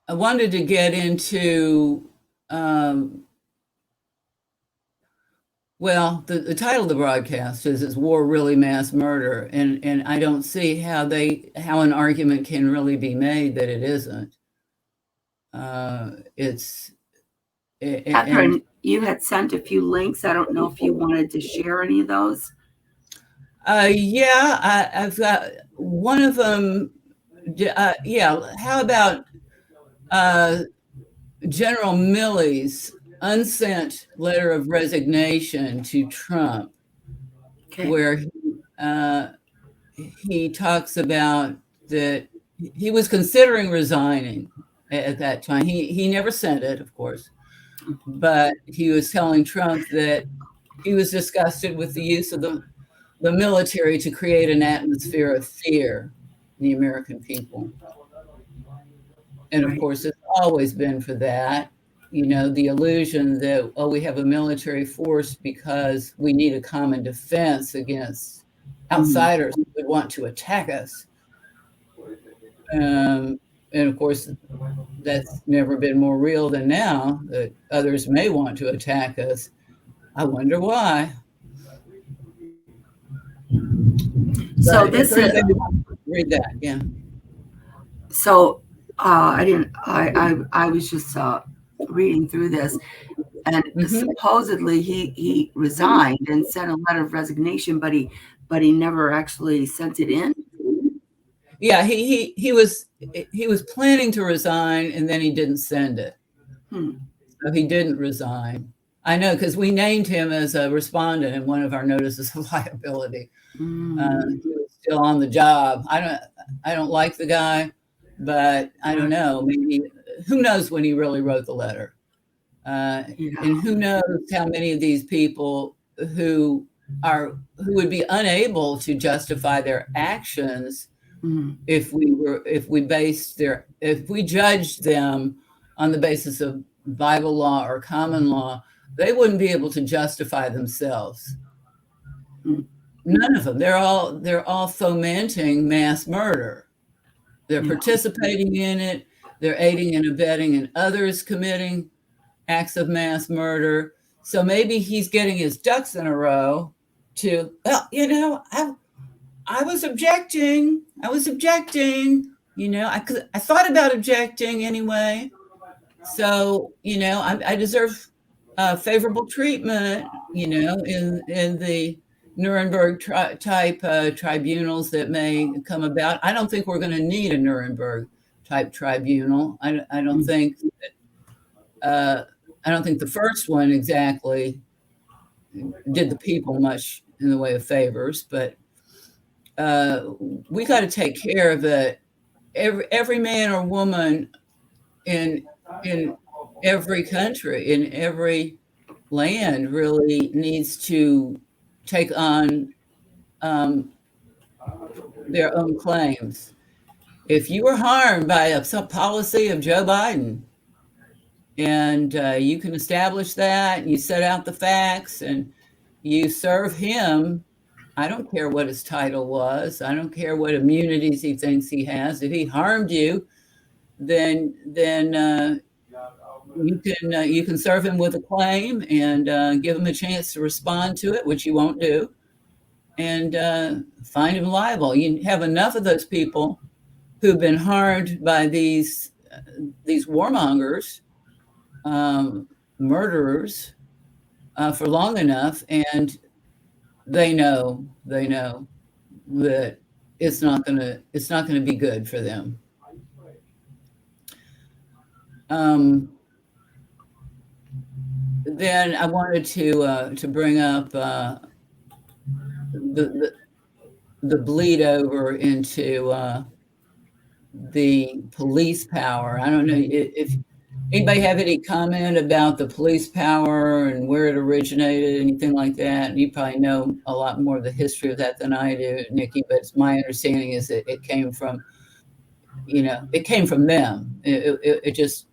I wanted to get into Well, the title of the broadcast is War Really Mass Murder? And I don't see how an argument can really be made that it isn't. Catherine, you had sent a few links. I don't know if you wanted to share any of those. Yeah, I've got one of them. Yeah, how about General Milley's unsent letter of resignation to Trump, Okay. where he talks about that he was considering resigning at that time. He never sent it, of course, but he was telling Trump that he was disgusted with the use of the military to create an atmosphere of fear in the American people. And of course, it's always been for that, the illusion that, oh, we have a military force because we need a common defense against outsiders who would want to attack us. And of course, that's never been more real than now, that others may want to attack us. I wonder why. So But this is read that, yeah. so I was just reading through this, and supposedly he resigned and sent a letter of resignation, but he never actually sent it in. Yeah, he was planning to resign, and then he didn't send it. So he didn't resign. I know, because we named him as a respondent in one of our notices of liability. He was still on the job. I don't like the guy, but I don't know. Maybe, who knows when he really wrote the letter? And who knows how many of these people who would be unable to justify their actions if we judged them on the basis of Bible law or common law, they wouldn't be able to justify themselves. None of them. They're all fomenting mass murder. They're participating in it. They're aiding and abetting in others committing acts of mass murder. So maybe he's getting his ducks in a row to, well, I was objecting. I thought about objecting anyway. So, I deserve favorable treatment, in the Nuremberg type tribunals that may come about. I don't think we're going to need a Nuremberg type tribunal. I don't think the first one exactly did the people much in the way of favors, but we got to take care of it. Every man or woman in every country, in every land, really needs to take on their own claims. If you were harmed by some policy of Joe Biden, and you can establish that, and you set out the facts, and you serve him, I don't care what his title was. I don't care what immunities he thinks he has. If he harmed you, then you can serve him with a claim and give him a chance to respond to it, which you won't do, and find him liable. You have enough of those people who've been harmed by these warmongers, murderers, for long enough, and they know that it's not gonna be good for them. Then I wanted to bring up the bleed over into the police power. I don't know if anybody have any comment about the police power and where it originated, anything like that. You probably know a lot more of the history of that than I do, Nikki, but my understanding is that it came from them. It just,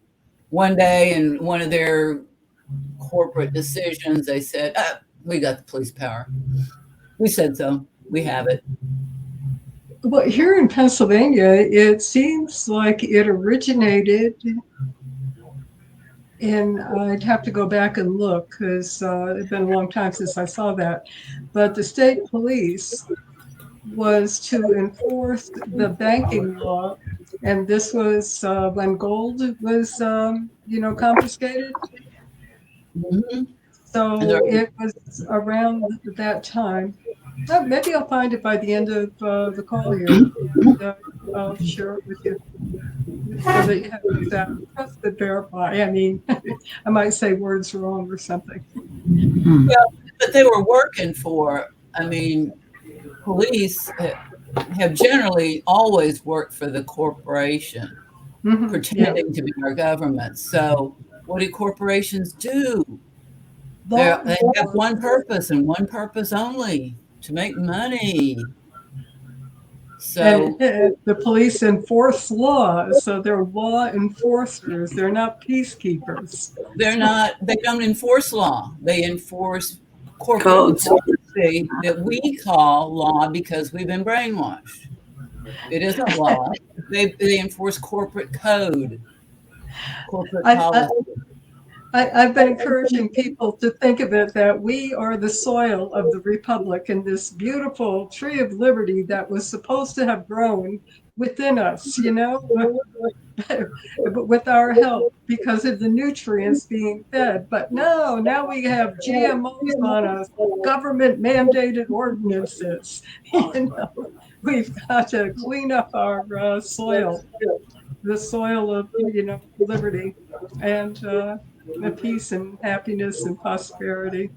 one day in one of their corporate decisions, they said, we got the police power. We said so. We have it. Well, here in Pennsylvania, it seems like it originated and I'd have to go back and look because it's been a long time since I saw that. But the state police was to enforce the banking law, and this was when gold was, confiscated. Mhm. So it was around that time. Maybe I'll find it by the end of the call here, and I'll share it with you so that you have that trust but verify. I mean, I might say words wrong or something. But they were working for, I mean, police have generally always worked for the corporation, Yeah. pretending to be our government. So what do corporations do? They have one purpose and one purpose only, to make money. So And the police enforce laws, so they're law enforcers. They're not peacekeepers. they don't enforce law. They enforce corporate Codes. policy that we call law because we've been brainwashed. It isn't law. They enforce corporate code, corporate policy. I've been encouraging people to think of it that we are the soil of the Republic and this beautiful tree of liberty that was supposed to have grown within us, but with our help because of the nutrients being fed. But no, now we have GMOs on us, government mandated ordinances. We've got to clean up our soil, the soil of, liberty and peace and happiness and prosperity.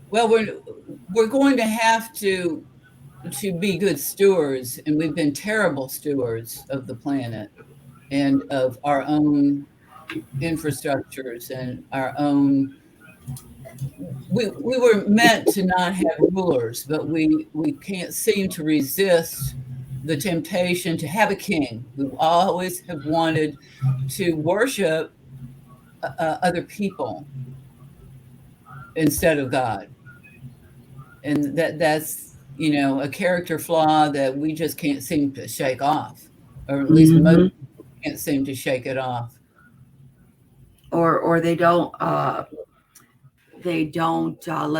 Well, we're going to have to be good stewards, and we've been terrible stewards of the planet and of our own infrastructures and our own. We were meant to not have rulers, but we can't seem to resist the temptation to have a king. We always have wanted to worship other people instead of God. And that's, a character flaw that we just can't seem to shake off, or at least most can't seem to shake it off. Or they don't let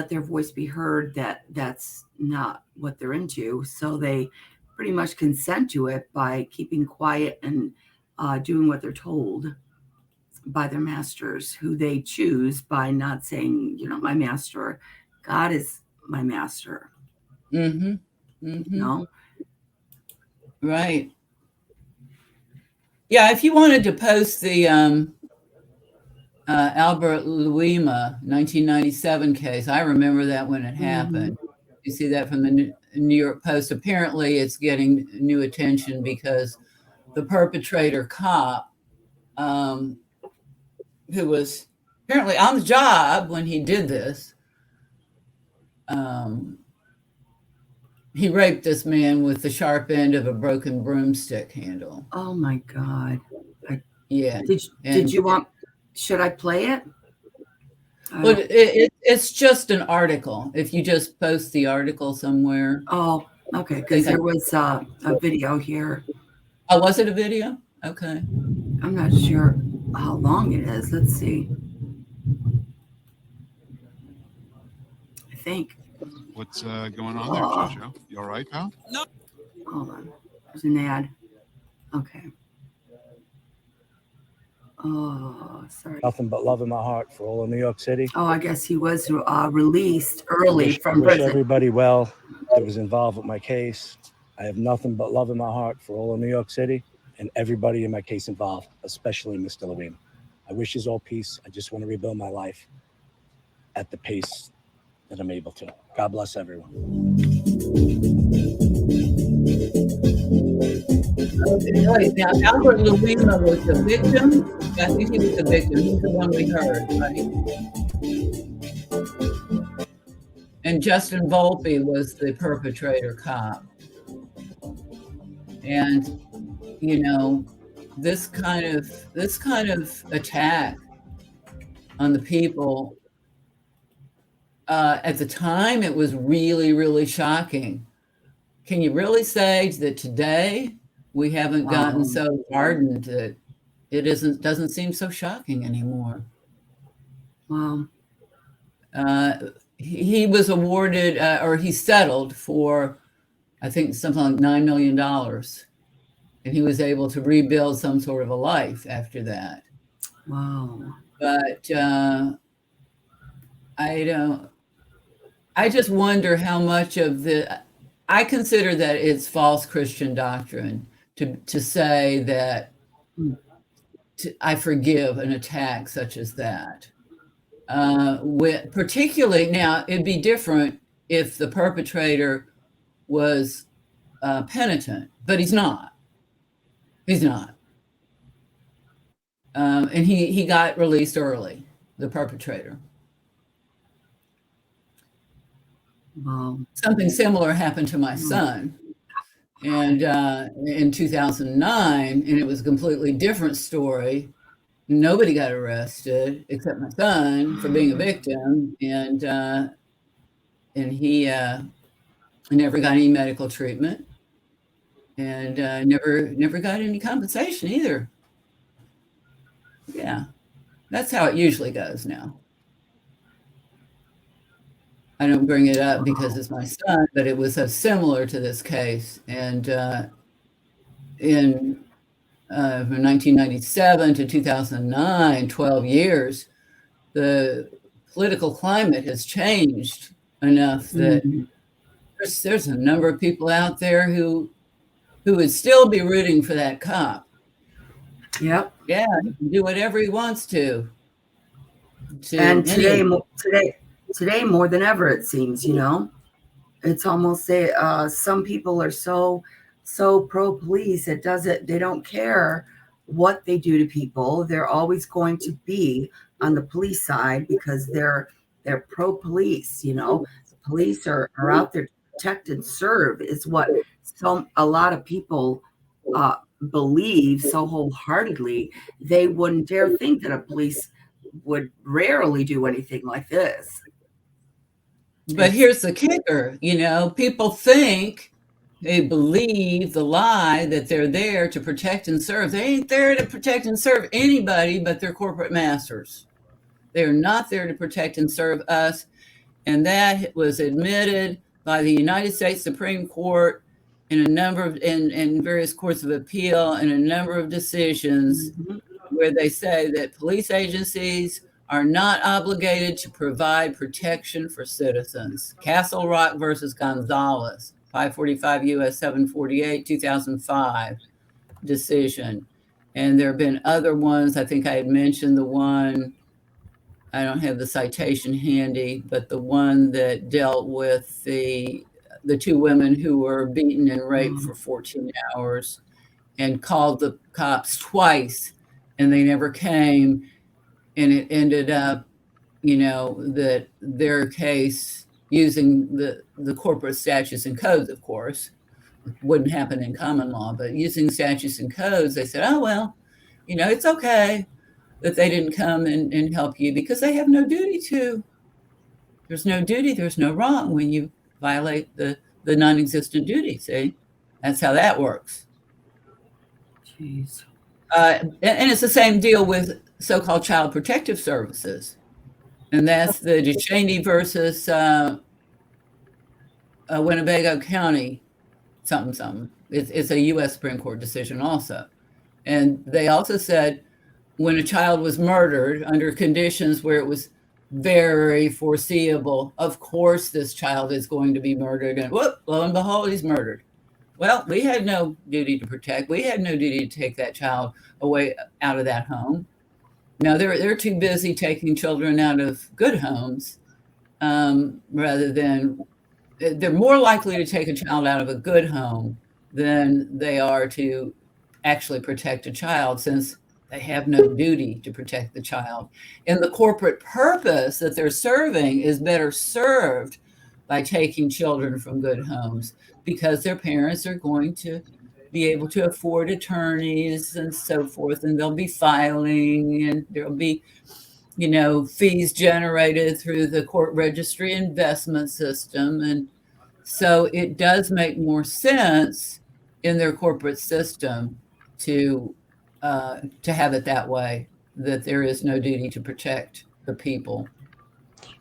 their voice be heard. That's not what they're into. So they pretty much consent to it by keeping quiet and doing what they're told by their masters, who they choose by not saying, my master. God is my master. Right. Yeah, if you wanted to post the Albert Luima 1997 case, I remember that when it happened. You see that from the New York Post. Apparently it's getting new attention because the perpetrator cop, who was apparently on the job when he did this, he raped this man with the sharp end of a broken broomstick handle. Oh my God. Yeah. Did you want, should I play it? Well, it's just an article. If you just post the article somewhere. Oh, okay. Because there was a video here. Oh, was it a video? Okay. I'm not sure how long it is. Let's see. I think. What's going on there, Jojo? You all right, pal? No. Hold on. There's an ad. Okay. Oh, sorry. Nothing but love in my heart for all of New York City. Oh, I guess he was released early from wish prison. everybody well that was involved with my case. I have nothing but love in my heart for all of New York City and everybody in my case involved, especially Mr. Levine. I wish you all peace. I just want to rebuild my life at the pace that I'm able to. God bless everyone. Okay, now Albert Luima was the victim. I think he was the victim. He's the one we heard, right? And Justin Volpe was the perpetrator cop. And this kind of attack on the people, at the time, it was really, really shocking. Can you really say that today we haven't gotten so hardened that doesn't seem so shocking anymore. Wow. He was awarded, or he settled for, I think, something like $9 million. And he was able to rebuild some sort of a life after that. Wow. But I just wonder how much of I consider that it's false Christian doctrine to say that I forgive an attack such as that. Particularly now, it'd be different if the perpetrator was penitent, but he's not. He's not. And he got released early, the perpetrator. Wow. Something similar happened to my son. And in 2009, and it was a completely different story. Nobody got arrested except my son for being a victim, and he never got any medical treatment, and never got any compensation either. Yeah, that's how it usually goes now. I don't bring it up because it's my son, but it was so similar to this case, and from 1997 to 2009, 12 years, the political climate has changed enough that there's a number of people out there who would still be rooting for that cop. Yep. Yeah, he can do whatever he wants to And today more than ever, it seems, it's almost some people are so pro police. They don't care what they do to people. They're always going to be on the police side because they're pro police. The police are out there to protect and serve is what a lot of people believe so wholeheartedly. They wouldn't dare think that a police would rarely do anything like this. But here's the kicker, people think, they believe the lie that they're there to protect and serve. They ain't there to protect and serve anybody but their corporate masters. They're not there to protect and serve us. And that was admitted by the United States Supreme Court in various courts of appeal and a number of decisions where they say that police agencies are not obligated to provide protection for citizens. Castle Rock versus Gonzalez, 545 U.S. 748, 2005 decision. And there have been other ones. I think I had mentioned the one, I don't have the citation handy, but the one that dealt with the two women who were beaten and raped for 14 hours and called the cops twice and they never came. And it ended up, that their case, using the corporate statutes and codes, of course, wouldn't happen in common law, but using statutes and codes, they said, oh, well, it's okay that they didn't come and help you because they have no duty to. There's no duty, there's no wrong when you violate the non-existent duty, see? That's how that works. Jeez. And it's the same deal with so-called child protective services. And that's the Ducheney versus Winnebago County something. It's a U.S. Supreme Court decision also. And they also said when a child was murdered under conditions where it was very foreseeable, of course this child is going to be murdered. And whoop, lo and behold, he's murdered. Well, we had no duty to protect. We had no duty to take that child away out of that home. No, they're too busy taking children out of good homes rather than, they're more likely to take a child out of a good home than they are to actually protect a child, since they have no duty to protect the child. And the corporate purpose that they're serving is better served by taking children from good homes because their parents are going to be able to afford attorneys and so forth, and they'll be filing, and there'll be, fees generated through the court registry investment system. And so it does make more sense in their corporate system to to have it that way, that there is no duty to protect the people.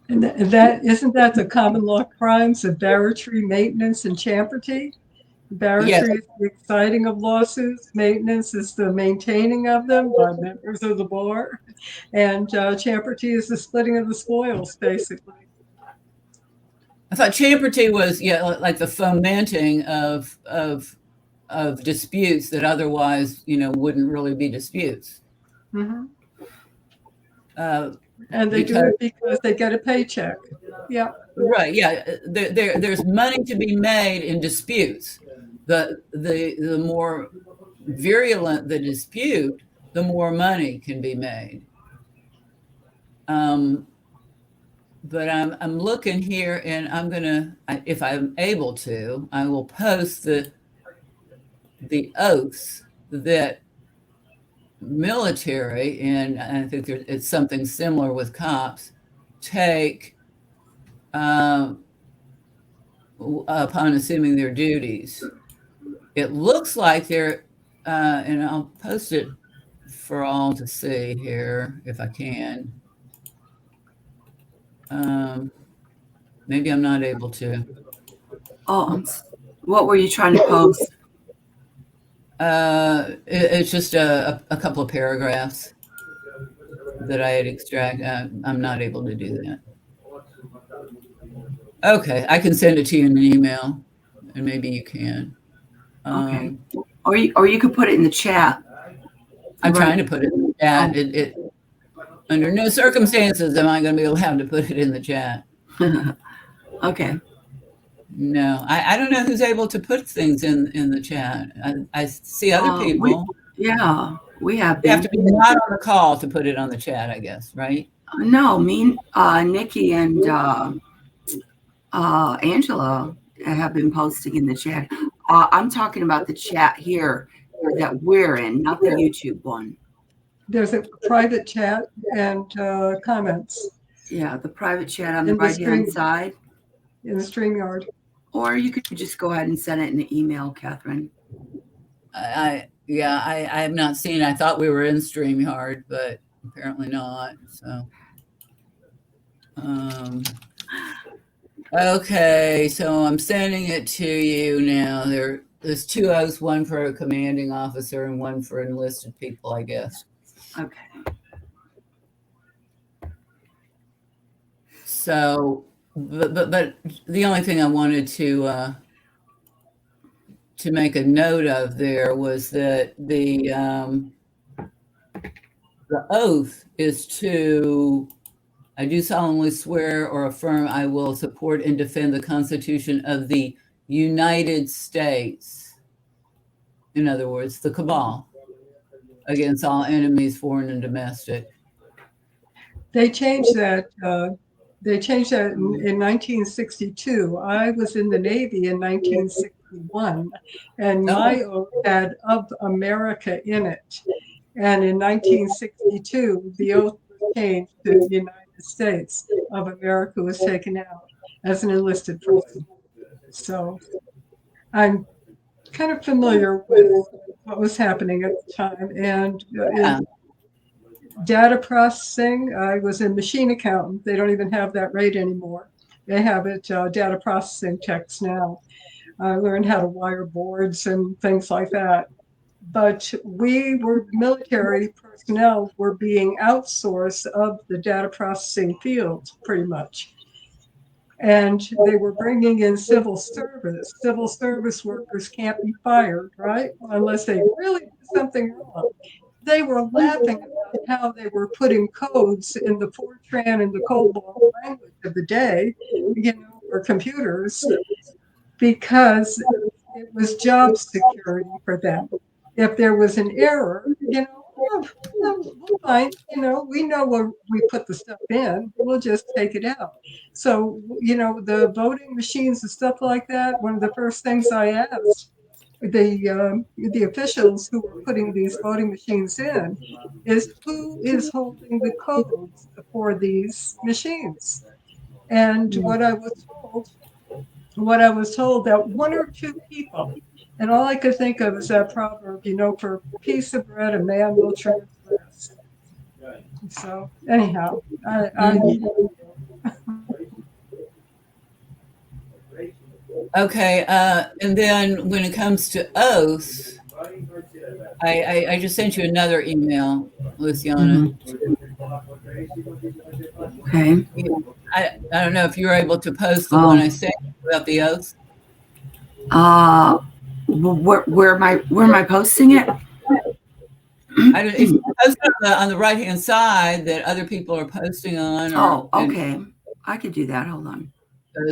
And that isn't that the common law crimes of barratry, maintenance, and champerty? Barratry Yes. is the exciting of lawsuits. Maintenance is the maintaining of them by members of the bar, and champerty is the splitting of the spoils, basically. I thought champerty was like the fomenting of disputes that otherwise wouldn't really be disputes. Mm-hmm. And they do it because they get a paycheck. Yeah. Right. Yeah. There's money to be made in disputes. The more virulent the dispute, the more money can be made. But I'm looking here, and I'm gonna, if I'm able to, I will post the oaths that military, and I think it's something similar with cops, take upon assuming their duties. It looks like they're, and I'll post it for all to see here if I can. Maybe I'm not able to. What were you trying to post? It's just a couple of paragraphs that I had extracted. I'm not able to do that. Okay, I can send it to you in an email, and maybe you can. Okay. Or you could put it in the chat. I'm trying to put it in the chat. It under no circumstances am I going to be allowed to put it in the chat. Okay. No, I don't know who's able to put things in the chat. I see other people. We have. You have to be not on the call to put it on the chat, I guess, right? No, me, Nikki, and Angela have been posting in the chat. I'm talking about the chat here that we're in, not the YouTube one. There's a private chat and comments. Yeah, the private chat on the right-hand side. In the StreamYard. Or you could just go ahead and send it in an email, Catherine. I have not seen. I thought we were in StreamYard, but apparently not. So, okay. So I'm sending it to you now. There's two oaths, one for a commanding officer and one for enlisted people, I guess. Okay. So, but the only thing I wanted to make a note of there was that the oath is to, I do solemnly swear or affirm I will support and defend the Constitution of the United States. In other words, the cabal, against all enemies, foreign and domestic. They changed that. They changed that in 1962. I was in the Navy in 1961, and my oath had "of America" in it. And in 1962, the oath was changed to the United States of America was taken out as an enlisted person. So I'm kind of familiar with what was happening at the time. And data processing, I was a machine accountant. They don't even have that rate anymore. They have it data processing techs now. I learned how to wire boards and things like that. But we were military personnel were being outsourced of the data processing field pretty much. And they were bringing in civil service. Civil service workers can't be fired, right? Unless they really do something wrong. They were laughing about how they were putting codes in the Fortran and the COBOL language of the day, for computers, because it was job security for them. If there was an error, we'll find, we know where we put the stuff in, we'll just take it out. So, the voting machines and stuff like that, one of the first things I asked the officials who were putting these voting machines in is who is holding the codes for these machines. And what I was told that one or two people And all I could think of is that proverb, for a piece of bread, a man will transgress. So anyhow, I Okay, and then when it comes to oaths, I just sent you another email, Luciana. Okay. I don't know if you were able to post the one I sent you about the oaths. Where am I posting it? I don't, if you post it on the right hand side that other people are posting on, or Oh, okay. I could do that. Hold on.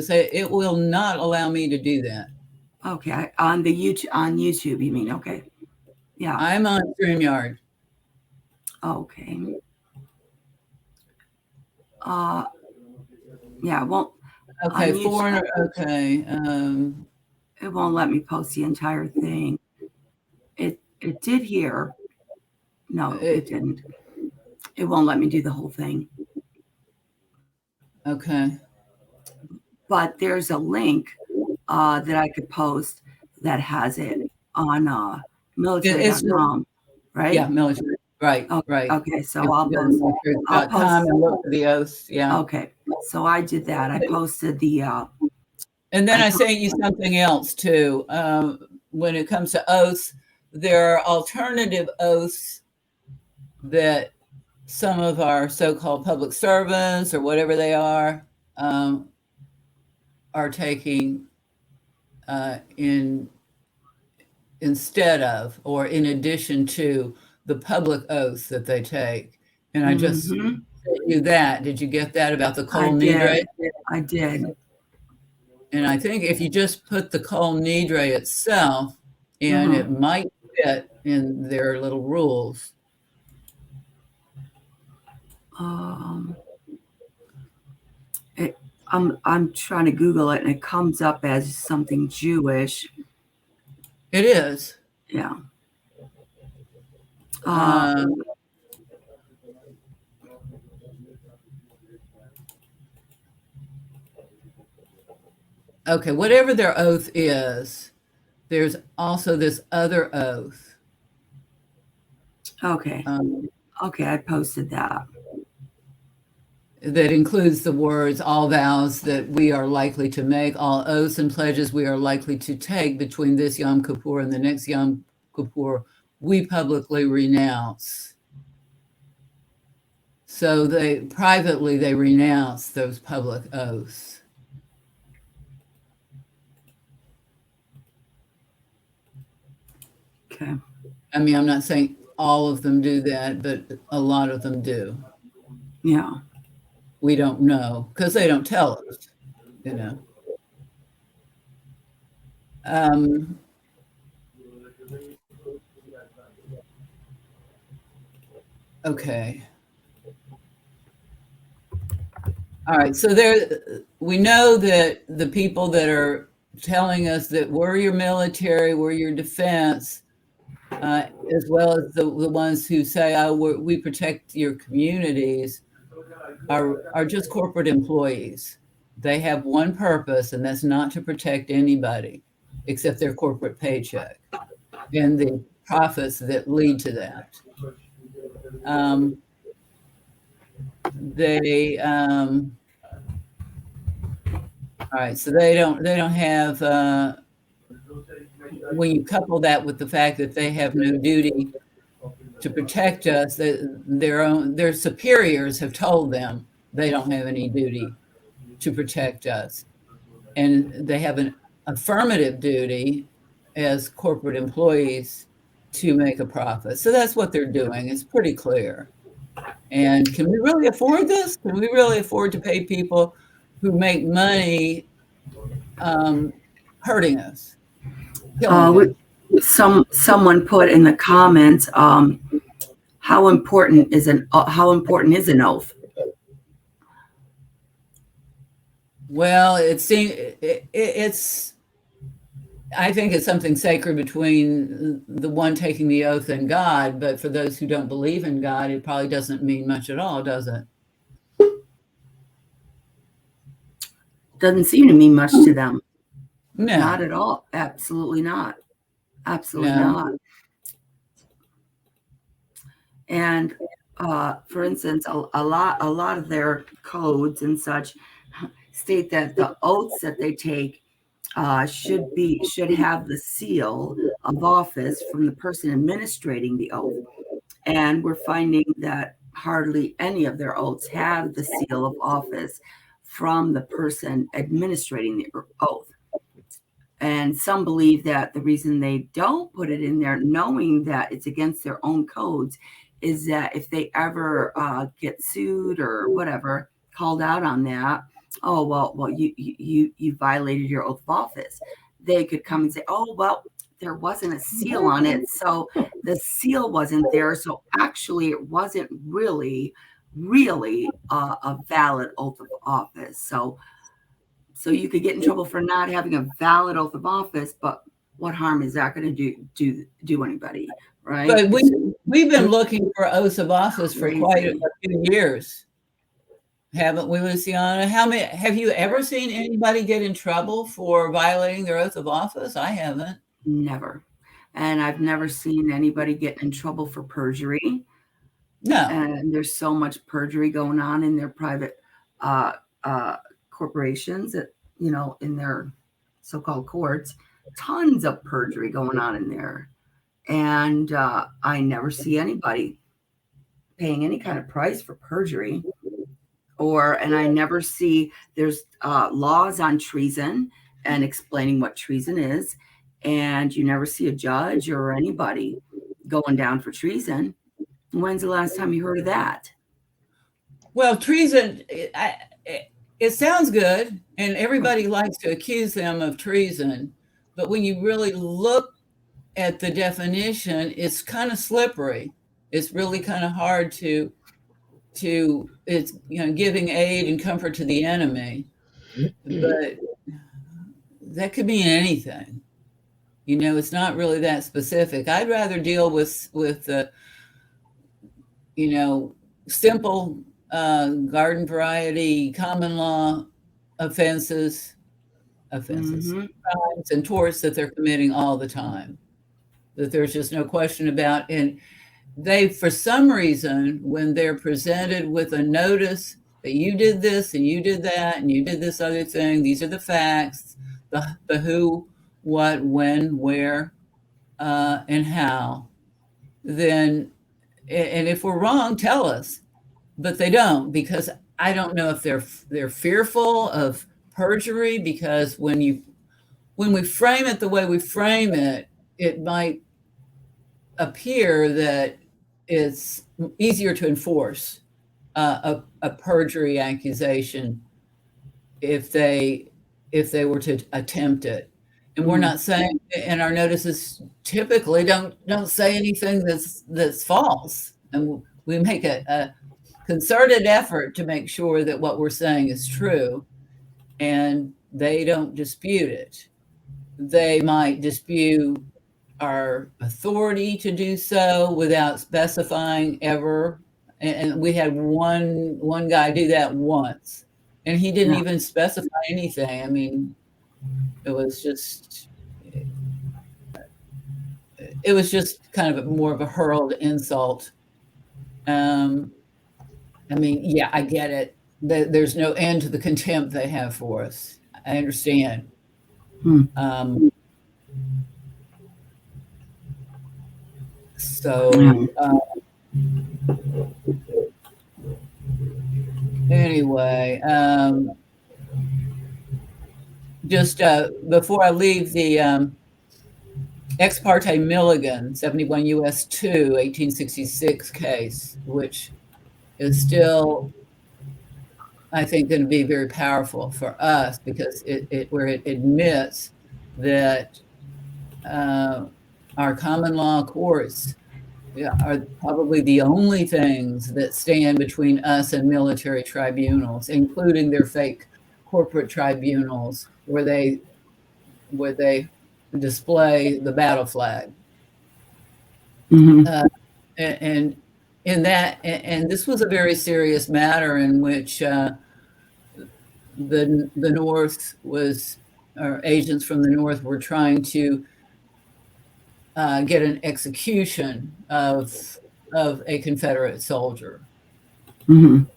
say it will not allow me to do that. Okay, on YouTube, you mean? Okay. Yeah. I'm on StreamYard. Okay. Yeah, it won't. Okay, on YouTube, foreigner. Okay. It won't let me post the entire thing. It did here. No, it didn't. It won't let me do the whole thing. Okay. But there's a link that I could post that has it on military.com, right? Yeah, military. Right, Oh, right. okay, so If I'll you go to post. military.com and look for the oaths. Yeah. Okay, so I did that. I posted the. And then I sent you something else too. When it comes to oaths, there are alternative oaths that some of our so-called public servants or whatever they are taking instead of or in addition to the public oaths that they take. And I just sent you that. Did you get that about the Kol Nidre? I did. And I think if you just put the Kol Nidre itself in, it might fit in their little rules. I'm trying to Google it, and it comes up as something Jewish. It is. Yeah. Okay, whatever their oath is, there's also this other oath. Okay. Okay, I posted that. That includes the words, all vows that we are likely to make, all oaths and pledges we are likely to take between this Yom Kippur and the next Yom Kippur, we publicly renounce. So they renounce those public oaths. Okay. I mean, I'm not saying all of them do that, but a lot of them do. Yeah. We don't know because they don't tell us, you know. Okay. All right. So we know that the people that are telling us that we're your military, we're your defense, as well as the ones who say, oh, we protect your communities, are just corporate employees. They have one purpose, and that's not to protect anybody except their corporate paycheck and the profits that lead to that. All right, so they don't have, when you couple that with the fact that they have no duty to protect us, their superiors have told them they don't have any duty to protect us. And they have an affirmative duty as corporate employees to make a profit. So that's what they're doing. It's pretty clear. And can we really afford this? Can we really afford to pay people who make money hurting us? Someone put in the comments, how important is an oath? Well, I think it's something sacred between the one taking the oath and God, but for those who don't believe in God, it probably doesn't mean much at all, does it? Doesn't seem to mean much to them. No. Not at all. Absolutely not. Absolutely No. not. And for instance, a lot of their codes and such state that the oaths that they take should have the seal of office from the person administrating the oath. And we're finding that hardly any of their oaths have the seal of office from the person administrating the oath. And some believe that the reason they don't put it in there, knowing that it's against their own codes, is that if they ever get sued or whatever, called out on that, oh well, you violated your oath of office. They could come and say, oh well, there wasn't a seal on it, so the seal wasn't there. So actually, it wasn't really a valid oath of office. So you could get in trouble for not having a valid oath of office, but what harm is that going to do anybody, right? But we've been looking for oaths of office for quite a few years, haven't we, Luciana? Have you ever seen anybody get in trouble for violating their oath of office? I haven't. Never. And I've never seen anybody get in trouble for perjury. No. And there's so much perjury going on in their private corporations that, in their so-called courts, tons of perjury going on in there. And I never see anybody paying any kind of price for perjury. And I never see there's laws on treason and explaining what treason is. And you never see a judge or anybody going down for treason. When's the last time you heard of that? Well, treason, it sounds good, and everybody likes to accuse them of treason. But when you really look at the definition, it's kind of slippery. It's really kind of hard to it's giving aid and comfort to the enemy. But that could mean anything. It's not really that specific. I'd rather deal with the simple garden variety common law offenses, crimes and torts that they're committing all the time, that there's just no question about. And they, for some reason, when they're presented with a notice that you did this and you did that and you did this other thing, these are the facts, the who, what, when, where, and how, then, and if we're wrong, tell us. But they don't, because I don't know if they're fearful of perjury, because when we frame it the way we frame it, it might appear that it's easier to enforce a perjury accusation if they were to attempt it. And we're not saying, and our notices typically don't say anything that's false. And we make a concerted effort to make sure that what we're saying is true, and they don't dispute it. They might dispute our authority to do so without specifying ever. And we had one guy do that once, and he didn't even specify anything. I mean, it was just kind of more of a hurled insult. I mean, yeah, I get it. There's no end to the contempt they have for us. I understand. Anyway, just before I leave the Ex parte Milligan, 71 U.S. 2, 1866 case, which is still, I think, going to be very powerful for us, because where it admits that our common law courts are probably the only things that stand between us and military tribunals, including their fake corporate tribunals where they display the battle flag. And in that, and this was a very serious matter in which the North was, or agents from the North were trying to get an execution of a Confederate soldier. Mhm.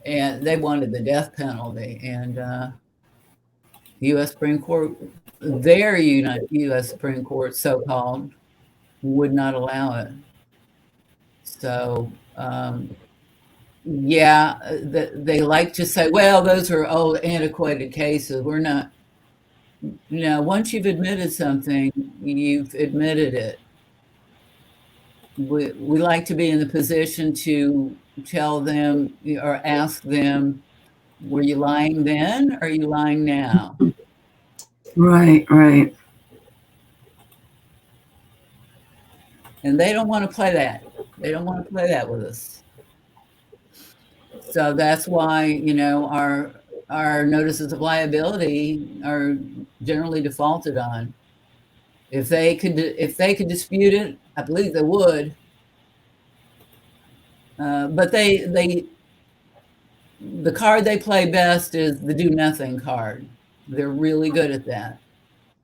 And they wanted the death penalty. And the U.S. Supreme Court, their U.S. Supreme Court, so-called, would not allow it. So, yeah, they like to say, well, those are old, antiquated cases. We're not. No, once you've admitted something, you've admitted it. We like to be in the position to tell them or ask them, were you lying then? Or are you lying now? Right, right. And they don't want to play that. They don't want to play that with us. So that's why, you know, our notices of liability are generally defaulted on. If they could dispute it, I believe they would. But the card they play best is the do nothing card. They're really good at that,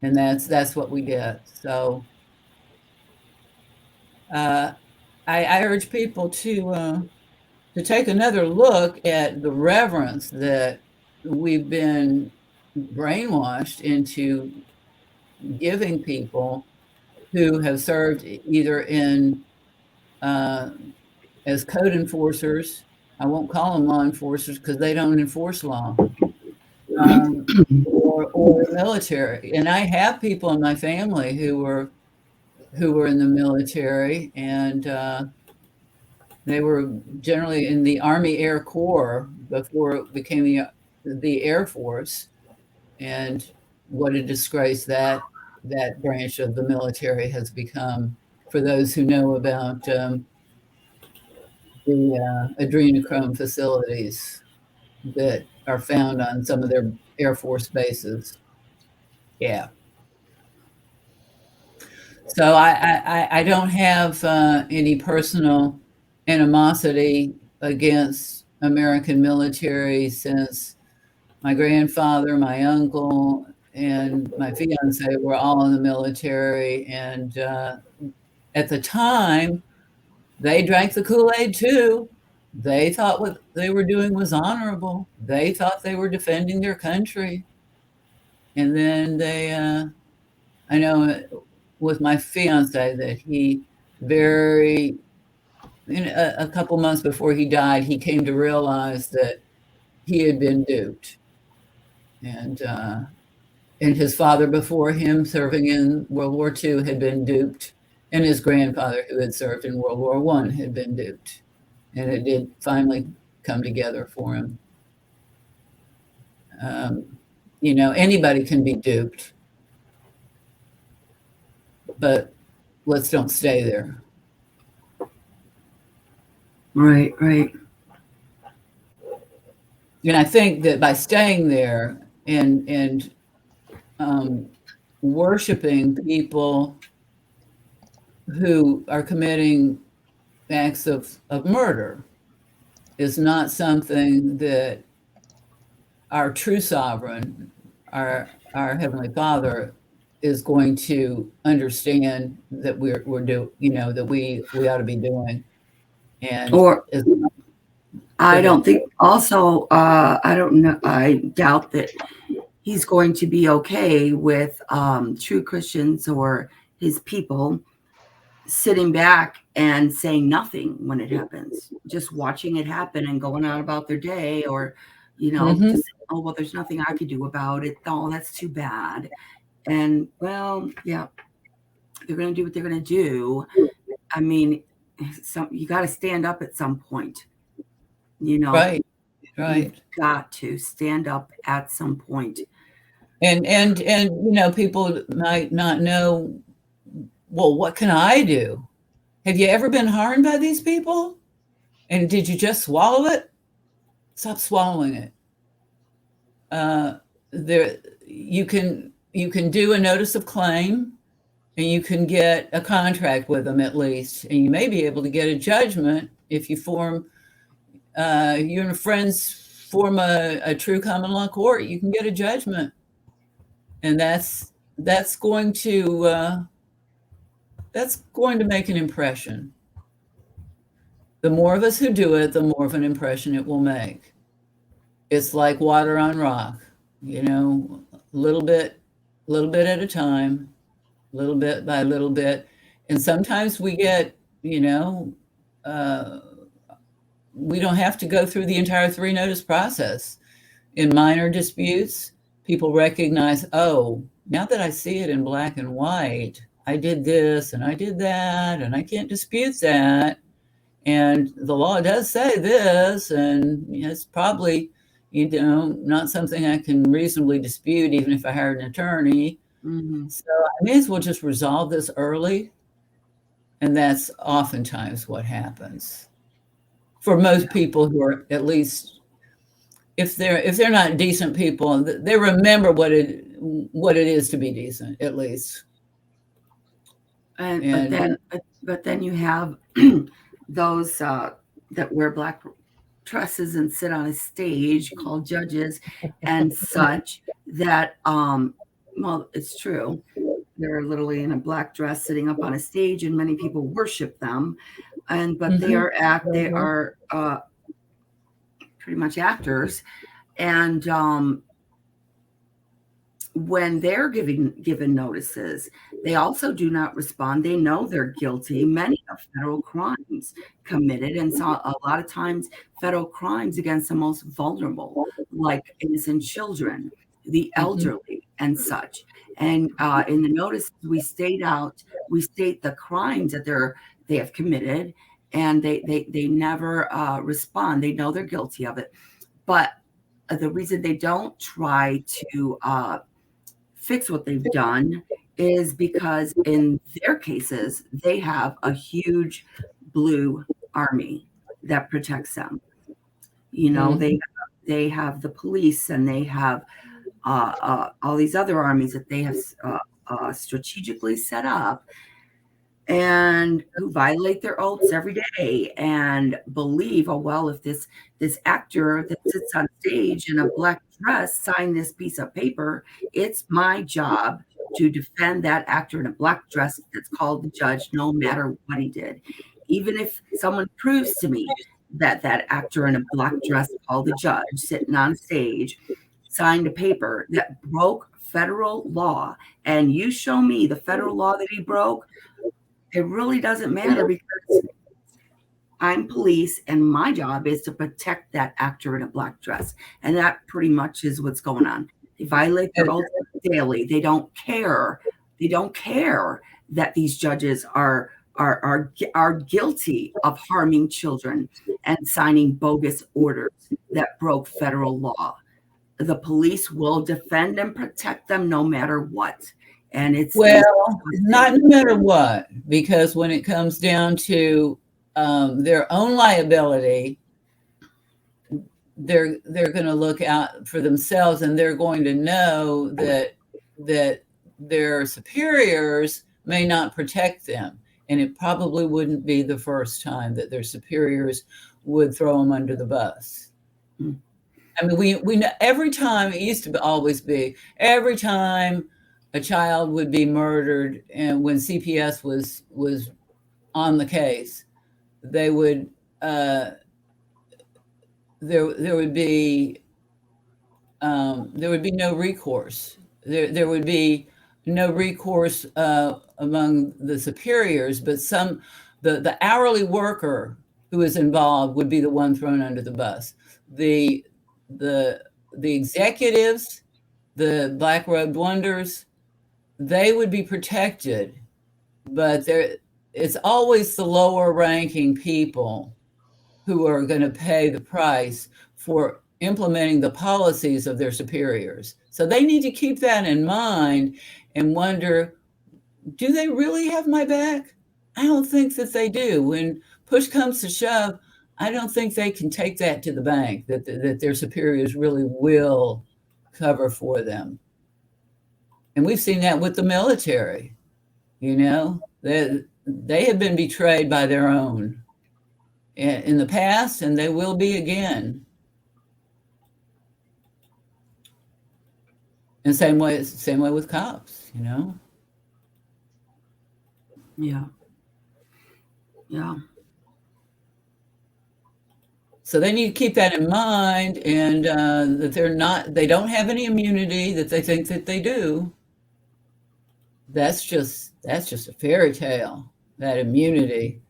and that's what we get. So I urge people to take another look at the reverence that we've been brainwashed into giving people who have served either in as code enforcers. I won't call them law enforcers because they don't enforce law, or military. And I have people in my family who were in the military, and they were generally in the Army Air Corps before it became the Air Force. And what a disgrace that branch of the military has become for those who know about the adrenochrome facilities that are found on some of their Air Force bases. Yeah. So I don't have any personal animosity against American military, since my grandfather, my uncle, and my fiance were all in the military. And at the time, they drank the Kool-Aid too. They thought what they were doing was honorable. They thought they were defending their country. And then I know with my fiance that he a couple months before he died, he came to realize that he had been duped. And his father before him, serving in World War II, had been duped. And his grandfather, who had served in World War I, had been duped. And it did finally come together for him. You know, anybody can be duped, but let's don't stay there. Right, right. And I think that by staying there and worshiping people who are committing acts of murder is not something that our true sovereign, our Heavenly Father, is going to understand that we're that we ought to be doing. And Or I don't think also, I don't know, I doubt that he's going to be okay with true Christians or his people sitting back and saying nothing when it happens, just watching it happen and going on about their day, or, you know, just, oh, well, there's nothing I could do about it. Oh, that's too bad. And well, yeah, they're going to do what they're going to do. I mean, you got to stand up at some point, you know. Right. You've got to stand up at some point. And you know, people might not know, well, what can I do? Have you ever been harmed by these people? And did you just swallow it? Stop swallowing it. You can do a notice of claim, and you can get a contract with them at least, and you may be able to get a judgment if you you and friends form a true common law court. You can get a judgment, and that's going to that's going to make an impression. The more of us who do it, the more of an impression it will make. It's like water on rock, you know, little bit at a time, little bit by little bit. And sometimes we get, you know, we don't have to go through the entire 3-notice process. In minor disputes, people recognize, oh, now that I see it in black and white, I did this and I did that, and I can't dispute that. And the law does say this, and it's probably, you know, not something I can reasonably dispute, even if I hired an attorney. Mhm. So I may as well just resolve this early. And that's oftentimes what happens for most people who are, at least if they're not decent people, they remember what it is to be decent, at least. But then you have those that wear black dresses and sit on a stage called judges and such that well, it's true. They're literally in a black dress sitting up on a stage, and many people worship them. But they are pretty much actors, and when they're given notices, they also do not respond. They know they're guilty. Many of federal crimes committed, and so a lot of times federal crimes against the most vulnerable, like innocent children, the elderly, and such. And in the notice, we state the crimes that they have committed, and they never respond. They know they're guilty of it, but the reason they don't try to fix what they've done is because in their cases they have a huge blue army that protects them. You know, they have the police, and they have all these other armies that they have strategically set up, and who violate their oaths every day and believe, oh well, if this actor that sits on stage in a black dress signed this piece of paper, it's my job to defend that actor in a black dress that's called the judge, no matter what he did. Even if someone proves to me that actor in a black dress called the judge sitting on stage signed a paper that broke federal law, and you show me the federal law that he broke, it really doesn't matter, because I'm police and my job is to protect that actor in a black dress. And that pretty much is what's going on. They violate their oath daily. They don't care. They don't care that these judges are guilty of harming children and signing bogus orders that broke federal law. The police will defend and protect them no matter what. And it's not no matter what, because when it comes down to their own liability, they're going to look out for themselves, and they're going to know that their superiors may not protect them, and it probably wouldn't be the first time that their superiors would throw them under the bus. I mean, we know every time. It used to always be every time a child would be murdered, and when CPS was on the case, they would there would be no recourse. There would be no recourse among the superiors, but the hourly worker who is involved would be the one thrown under the bus. The executives, the black robed wonders, they would be protected, but it's always the lower ranking people who are going to pay the price for implementing the policies of their superiors. So they need to keep that in mind and wonder, do they really have my back? I don't think that they do. When push comes to shove, I don't think they can take that to the bank, that their superiors really will cover for them. And we've seen that with the military. You know, they have been betrayed by their own in the past, and they will be again. And same way with cops, you know. Yeah. Yeah. So they need to keep that in mind, and that they don't have any immunity that they think that they do. That's just a fairy tale, that immunity.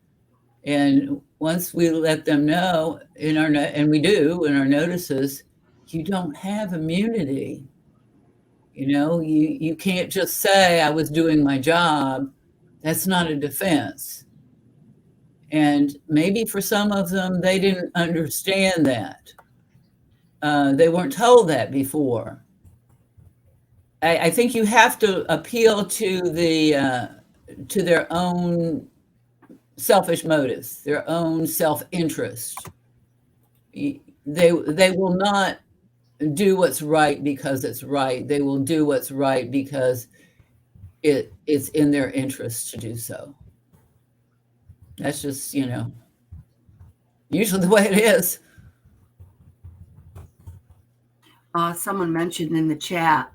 And once we let them know and we do in our notices, you don't have immunity. You can't just say I was doing my job. That's not a defense. And maybe for some of them, they didn't understand that. They weren't told that before. I think you have to appeal to their own selfish motives, their own self-interest. They will not do what's right because it's right. They will do what's right because it's in their interest to do so. That's just, usually the way it is. Someone mentioned in the chat,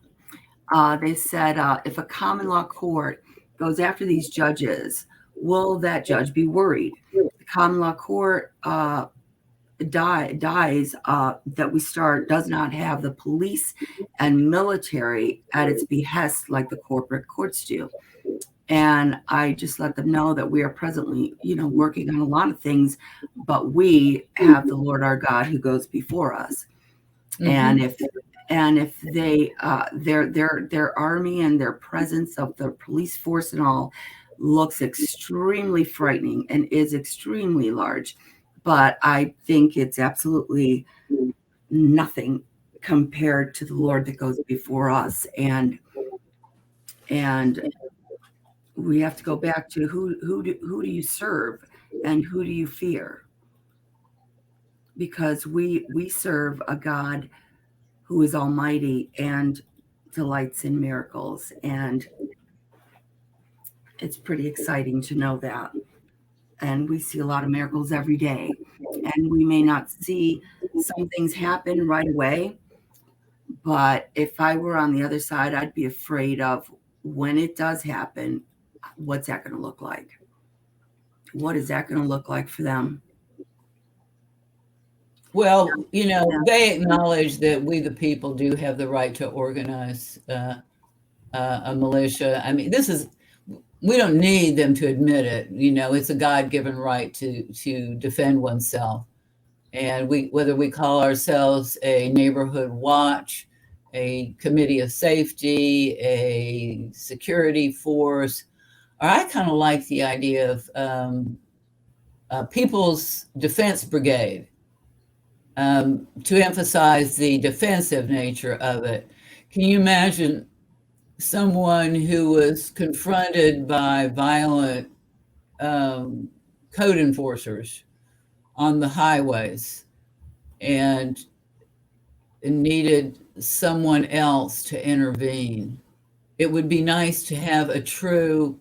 they said, if a common law court goes after these judges, will that judge be worried? The common law court dies that we start does not have the police and military at its behest like the corporate courts do. And I just let them know that we are presently, working on a lot of things, but we have the Lord our God who goes before us. Mhm. And if they their army and their presence of the police force and all looks extremely frightening and is extremely large, but I think it's absolutely nothing compared to the Lord that goes before us. And we have to go back to who do you serve and who do you fear? Because we serve a God who is almighty and delights in miracles, and it's pretty exciting to know that. And we see a lot of miracles every day, and we may not see some things happen right away, but if I were on the other side, I'd be afraid of when it does happen, what's that going to look like? What is that going to look like for them? Well, they acknowledge that we, the people, do have the right to organize a militia. I mean, we don't need them to admit it. It's a God-given right to defend oneself. And whether we call ourselves a neighborhood watch, a committee of safety, a security force, or I kind of like the idea of People's Defense Brigade, to emphasize the defensive nature of it. Can you imagine someone who was confronted by violent code enforcers on the highways and needed someone else to intervene? It would be nice to have a true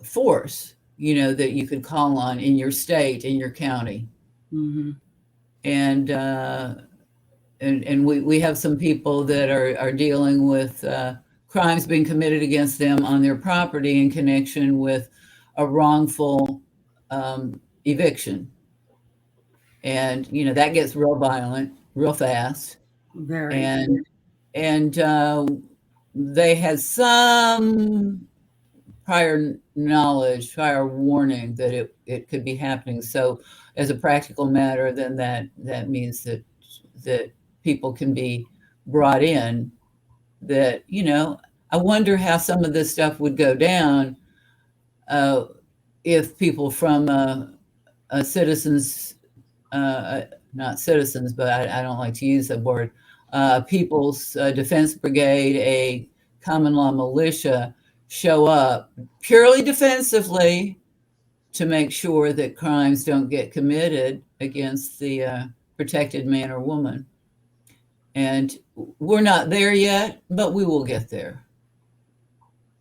force, that you could call on in your state, in your county. Mm-hmm. And we have some people that are dealing with crimes being committed against them on their property in connection with a wrongful eviction. And, that gets real violent, real fast. Very. And they had some prior knowledge, prior warning that it could be happening. So as a practical matter, then that means that people can be brought in. That, I wonder how some of this stuff would go down if people from a citizens, not citizens, but I don't like to use that word, People's Defense Brigade, a common law militia, show up purely defensively to make sure that crimes don't get committed against the protected man or woman. And we're not there yet, but we will get there.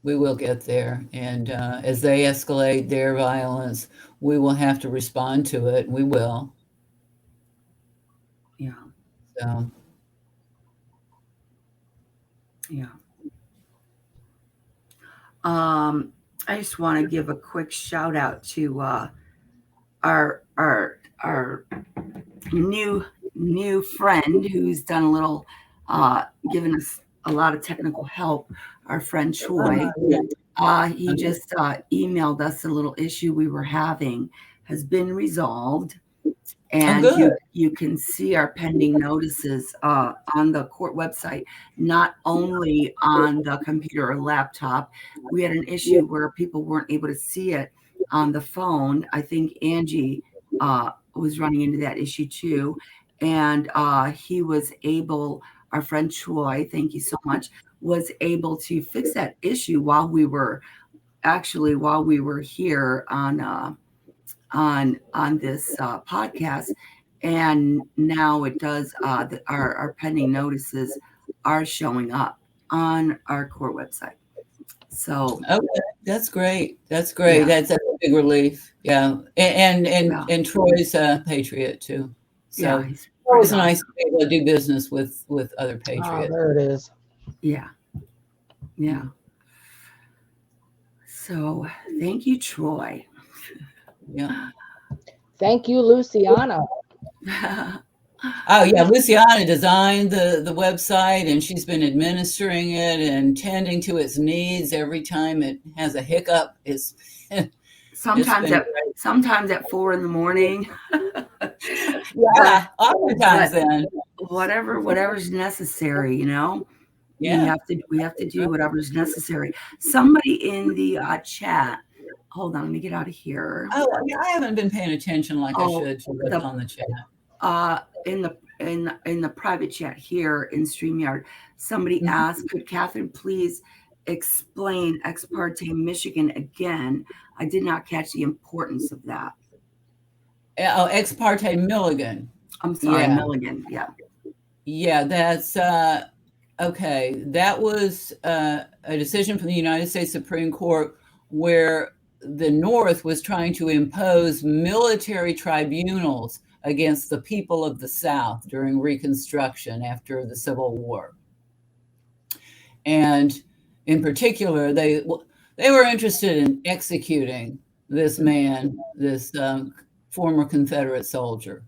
We will get there. And as they escalate their violence, we will have to respond to it. We will. Yeah. So. Yeah. I just want to give a quick shout out to our new friend who's done a little given us a lot of technical help. Our friend Troy. He just emailed us a little issue we were having has been resolved. And you can see our pending notices on the court website, not only on the computer or laptop. We had an issue where people weren't able to see it on the phone. I think Angie was running into that issue too. And he was able, our friend Troy, thank you so much, was able to fix that issue while we were here on this podcast, and now it does. Our pending notices are showing up on our court website. So okay, that's great. That's great. Yeah. That's a big relief. Yeah, and Troy's a patriot too. So yeah, it's always nice to be able to do business with other Oh, patriots. there it is. yeah. So thank you, Troy. Yeah. Thank you, Luciana. Oh yeah, Luciana designed the website, and she's been administering it and tending to its needs every time it has a hiccup. Sometimes at 4 a.m. Yeah, oftentimes then. Whatever's necessary, you know. Yeah. We have to do whatever's necessary. Somebody in the chat. Hold on, let me get out of here. Oh, I haven't been paying attention like I should to what's on the chat. In the private chat here in StreamYard, somebody asked, could Catherine please explain Ex parte Michigan again? I did not catch the importance of that. Oh, Ex parte Milligan. I'm sorry, Yeah. Milligan. Yeah. Yeah, that's okay. That was a decision from the United States Supreme Court where the North was trying to impose military tribunals against the people of the South during Reconstruction after the Civil War. And in particular, they were interested in executing this man, this former Confederate soldier.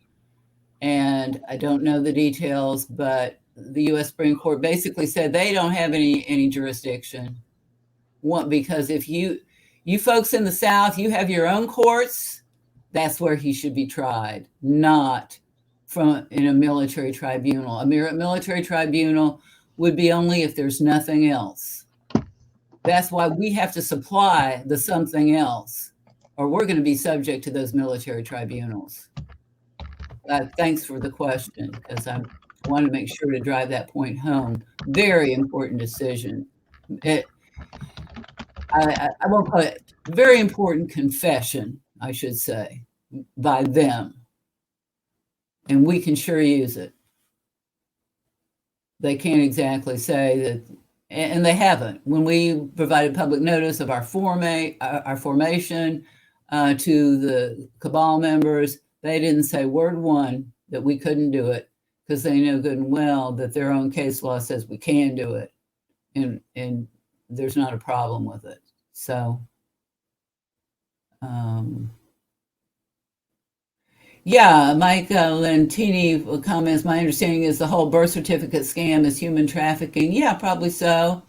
And I don't know the details, but the U.S. Supreme Court basically said they don't have any jurisdiction. Because if you folks in the South, you have your own courts, that's where he should be tried, not in a military tribunal. A military tribunal would be only if there's nothing else. That's why we have to supply the something else, or we're going to be subject to those military tribunals. Thanks for the question, because I want to make sure to drive that point home. Very important decision. I won't call it very important confession, I should say, by them. And we can sure use it. They can't exactly say that, and they haven't. When we provided public notice of our formation to the cabal members, they didn't say word one that we couldn't do it, because they know good and well that their own case law says we can do it, and there's not a problem with it. So, yeah, Mike Lentini comments, my understanding is the whole birth certificate scam is human trafficking. Yeah, probably so.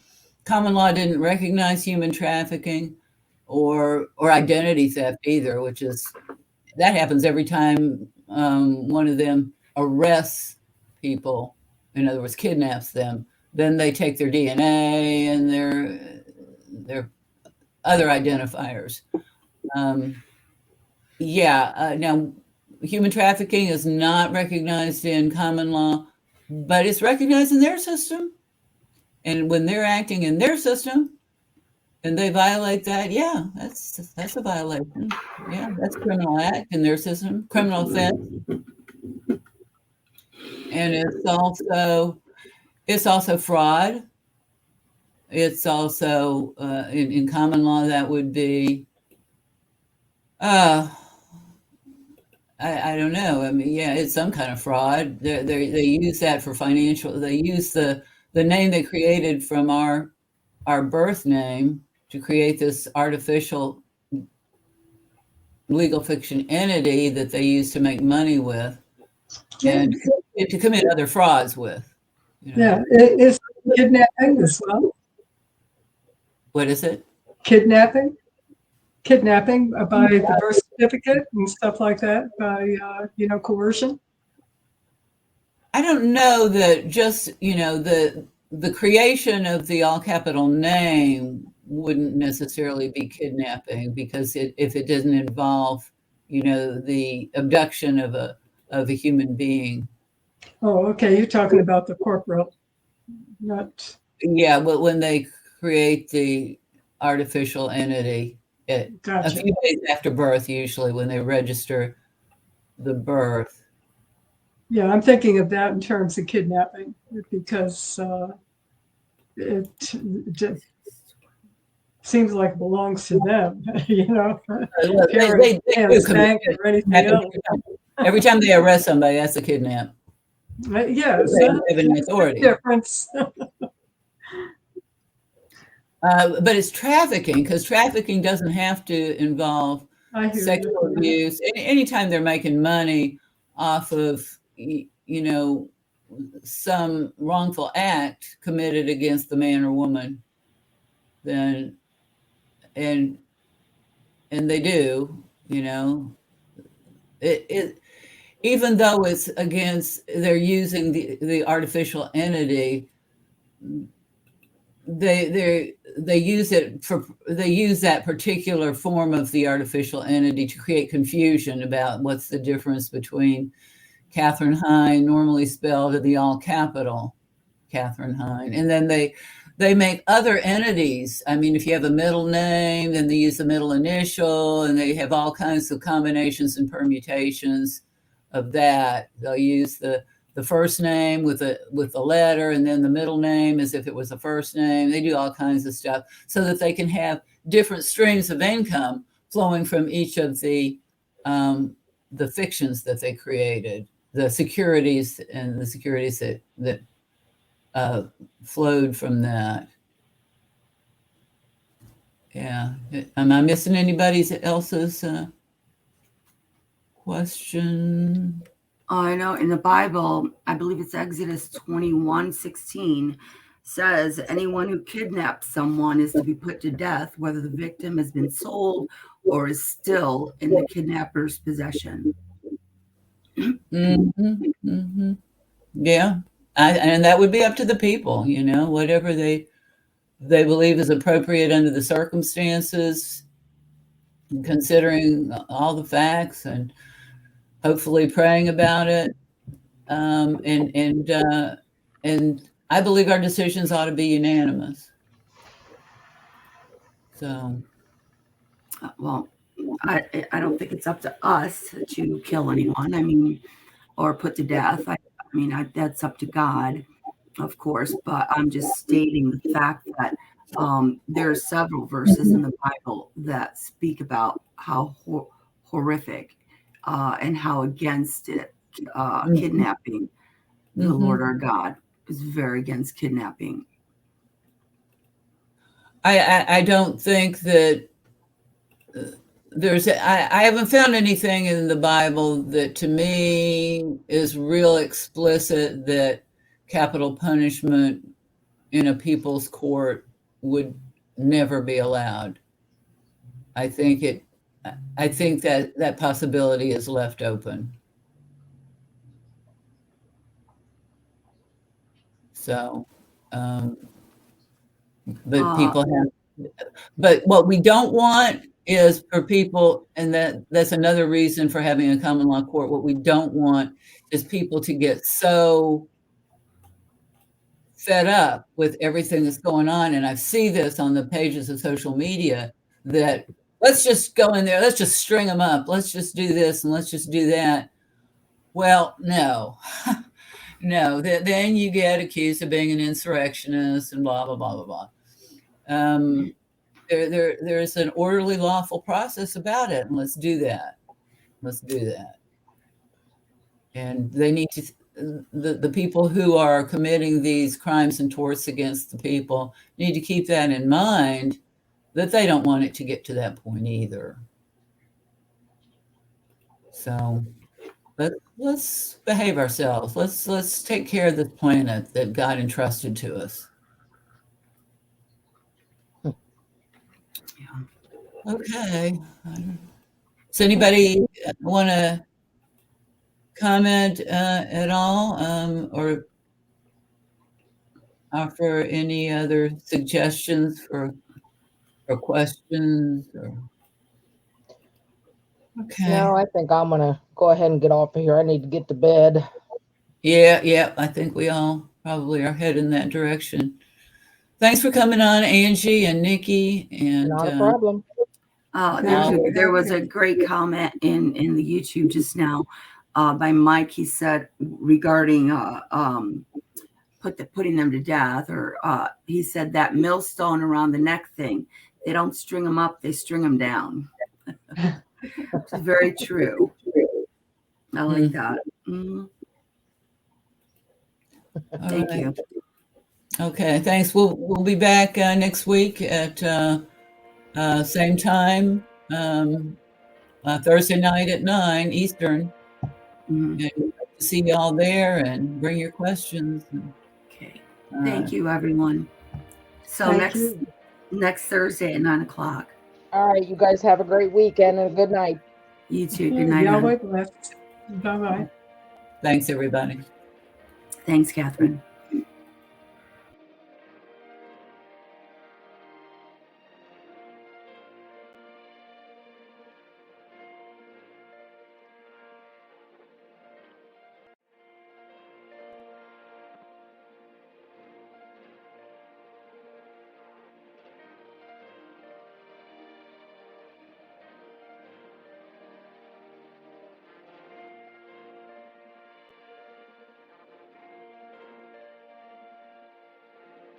Common law didn't recognize human trafficking or identity theft either, that happens every time one of them arrests people, in other words, kidnaps them. Then they take their DNA and their other identifiers. Now, human trafficking is not recognized in common law, but it's recognized in their system. And when they're acting in their system and they violate that, yeah, that's a violation. Yeah, that's a criminal act in their system, criminal offense. And it's also fraud. It's also in common law that would be I don't know. I mean, yeah, it's some kind of fraud. They use that for financial. They use the name they created from our birth name to create this artificial legal fiction entity that they use to make money with and to commit other frauds with. You know. Yeah, it is kidnapping as well. What is it? Kidnapping by the birth certificate and stuff like that, by coercion. I don't know that just, the creation of the all capital name wouldn't necessarily be kidnapping, because if it doesn't involve, the abduction of a human being. Oh, okay. You're talking about the corporate, not. Yeah, but when they create the artificial entity, a Gotcha. few days after birth, usually when they register the birth. Yeah, I'm thinking of that in terms of kidnapping, because it just seems like it belongs to them, They Parents, do commit bank or anything else. every time they arrest somebody, that's a kidnap. Yes, They have an authority. difference. But it's trafficking, because trafficking doesn't have to involve I hear sexual you. abuse. Anytime they're making money off of, some wrongful act committed against the man or woman, then, and they do, it even though it's against, they're using the artificial entity, they use that particular form of the artificial entity to create confusion about what's the difference between Catherine Hine, normally spelled in the all capital Catherine Hine, and then they make other entities. I mean, if you have a middle name, then they use the middle initial, and they have all kinds of combinations and permutations of that. They'll use the first name with the letter, and then the middle name as if it was a first name. They do all kinds of stuff so that they can have different streams of income flowing from each of the fictions that they created, the securities and the securities that flowed from that. Yeah. Am I missing anybody else's question? I know in the Bible, I believe it's Exodus 21:16, says anyone who kidnaps someone is to be put to death, whether the victim has been sold or is still in the kidnapper's possession. Mm-hmm, mm-hmm. Yeah. And that would be up to the people, whatever they believe is appropriate under the circumstances, considering all the facts and hopefully praying about it. And I believe our decisions ought to be unanimous. So, well, I don't think it's up to us to kill anyone. I mean, or put to death. I mean, that's up to God, of course. But I'm just stating the fact that there are several verses in the Bible that speak about how horrific and how against it kidnapping. The Lord our God is very against kidnapping. I don't think that I haven't found anything in the Bible that to me is real explicit that capital punishment in a people's court would never be allowed. I think that possibility is left open. So, but what we don't want is for people, and that's another reason for having a common law court. What we don't want is people to get so fed up with everything that's going on. And I see this on the pages of social media that let's just go in there, let's just string them up, let's just do this and let's just do that. Well, no. No, then you get accused of being an insurrectionist and blah, blah, blah, blah, blah. There's an orderly, lawful process about it, and let's do that. Let's do that. And they need to, the people who are committing these crimes and torts against the people need to keep that in mind, But they don't want it to get to that point either. So let's behave ourselves. Let's take care of this planet that God entrusted to us. Okay. Does anybody want to comment at all, or offer any other suggestions or questions? Okay. No, I think I'm gonna go ahead and get off of here. I need to get to bed. Yeah. I think we all probably are heading that direction. Thanks for coming on, Angie and Nikki. And Not a problem. There was a great comment in the YouTube just now by Mike. He said regarding putting them to death, or he said that millstone around the neck thing. They don't string them up; they string them down. It's very true. I like that. Mhm. Thank you. Okay, thanks. We'll be back next week at same time, Thursday night at 9 Eastern. Mhm. And see y'all there and bring your questions. Okay. Thank you, everyone. So Thank you. next Thursday at 9:00. All right, you guys have a great weekend and a good night. You too. Good night. Yahweh hon. bless. Bye-bye. Thanks, everybody. Thanks, Catherine.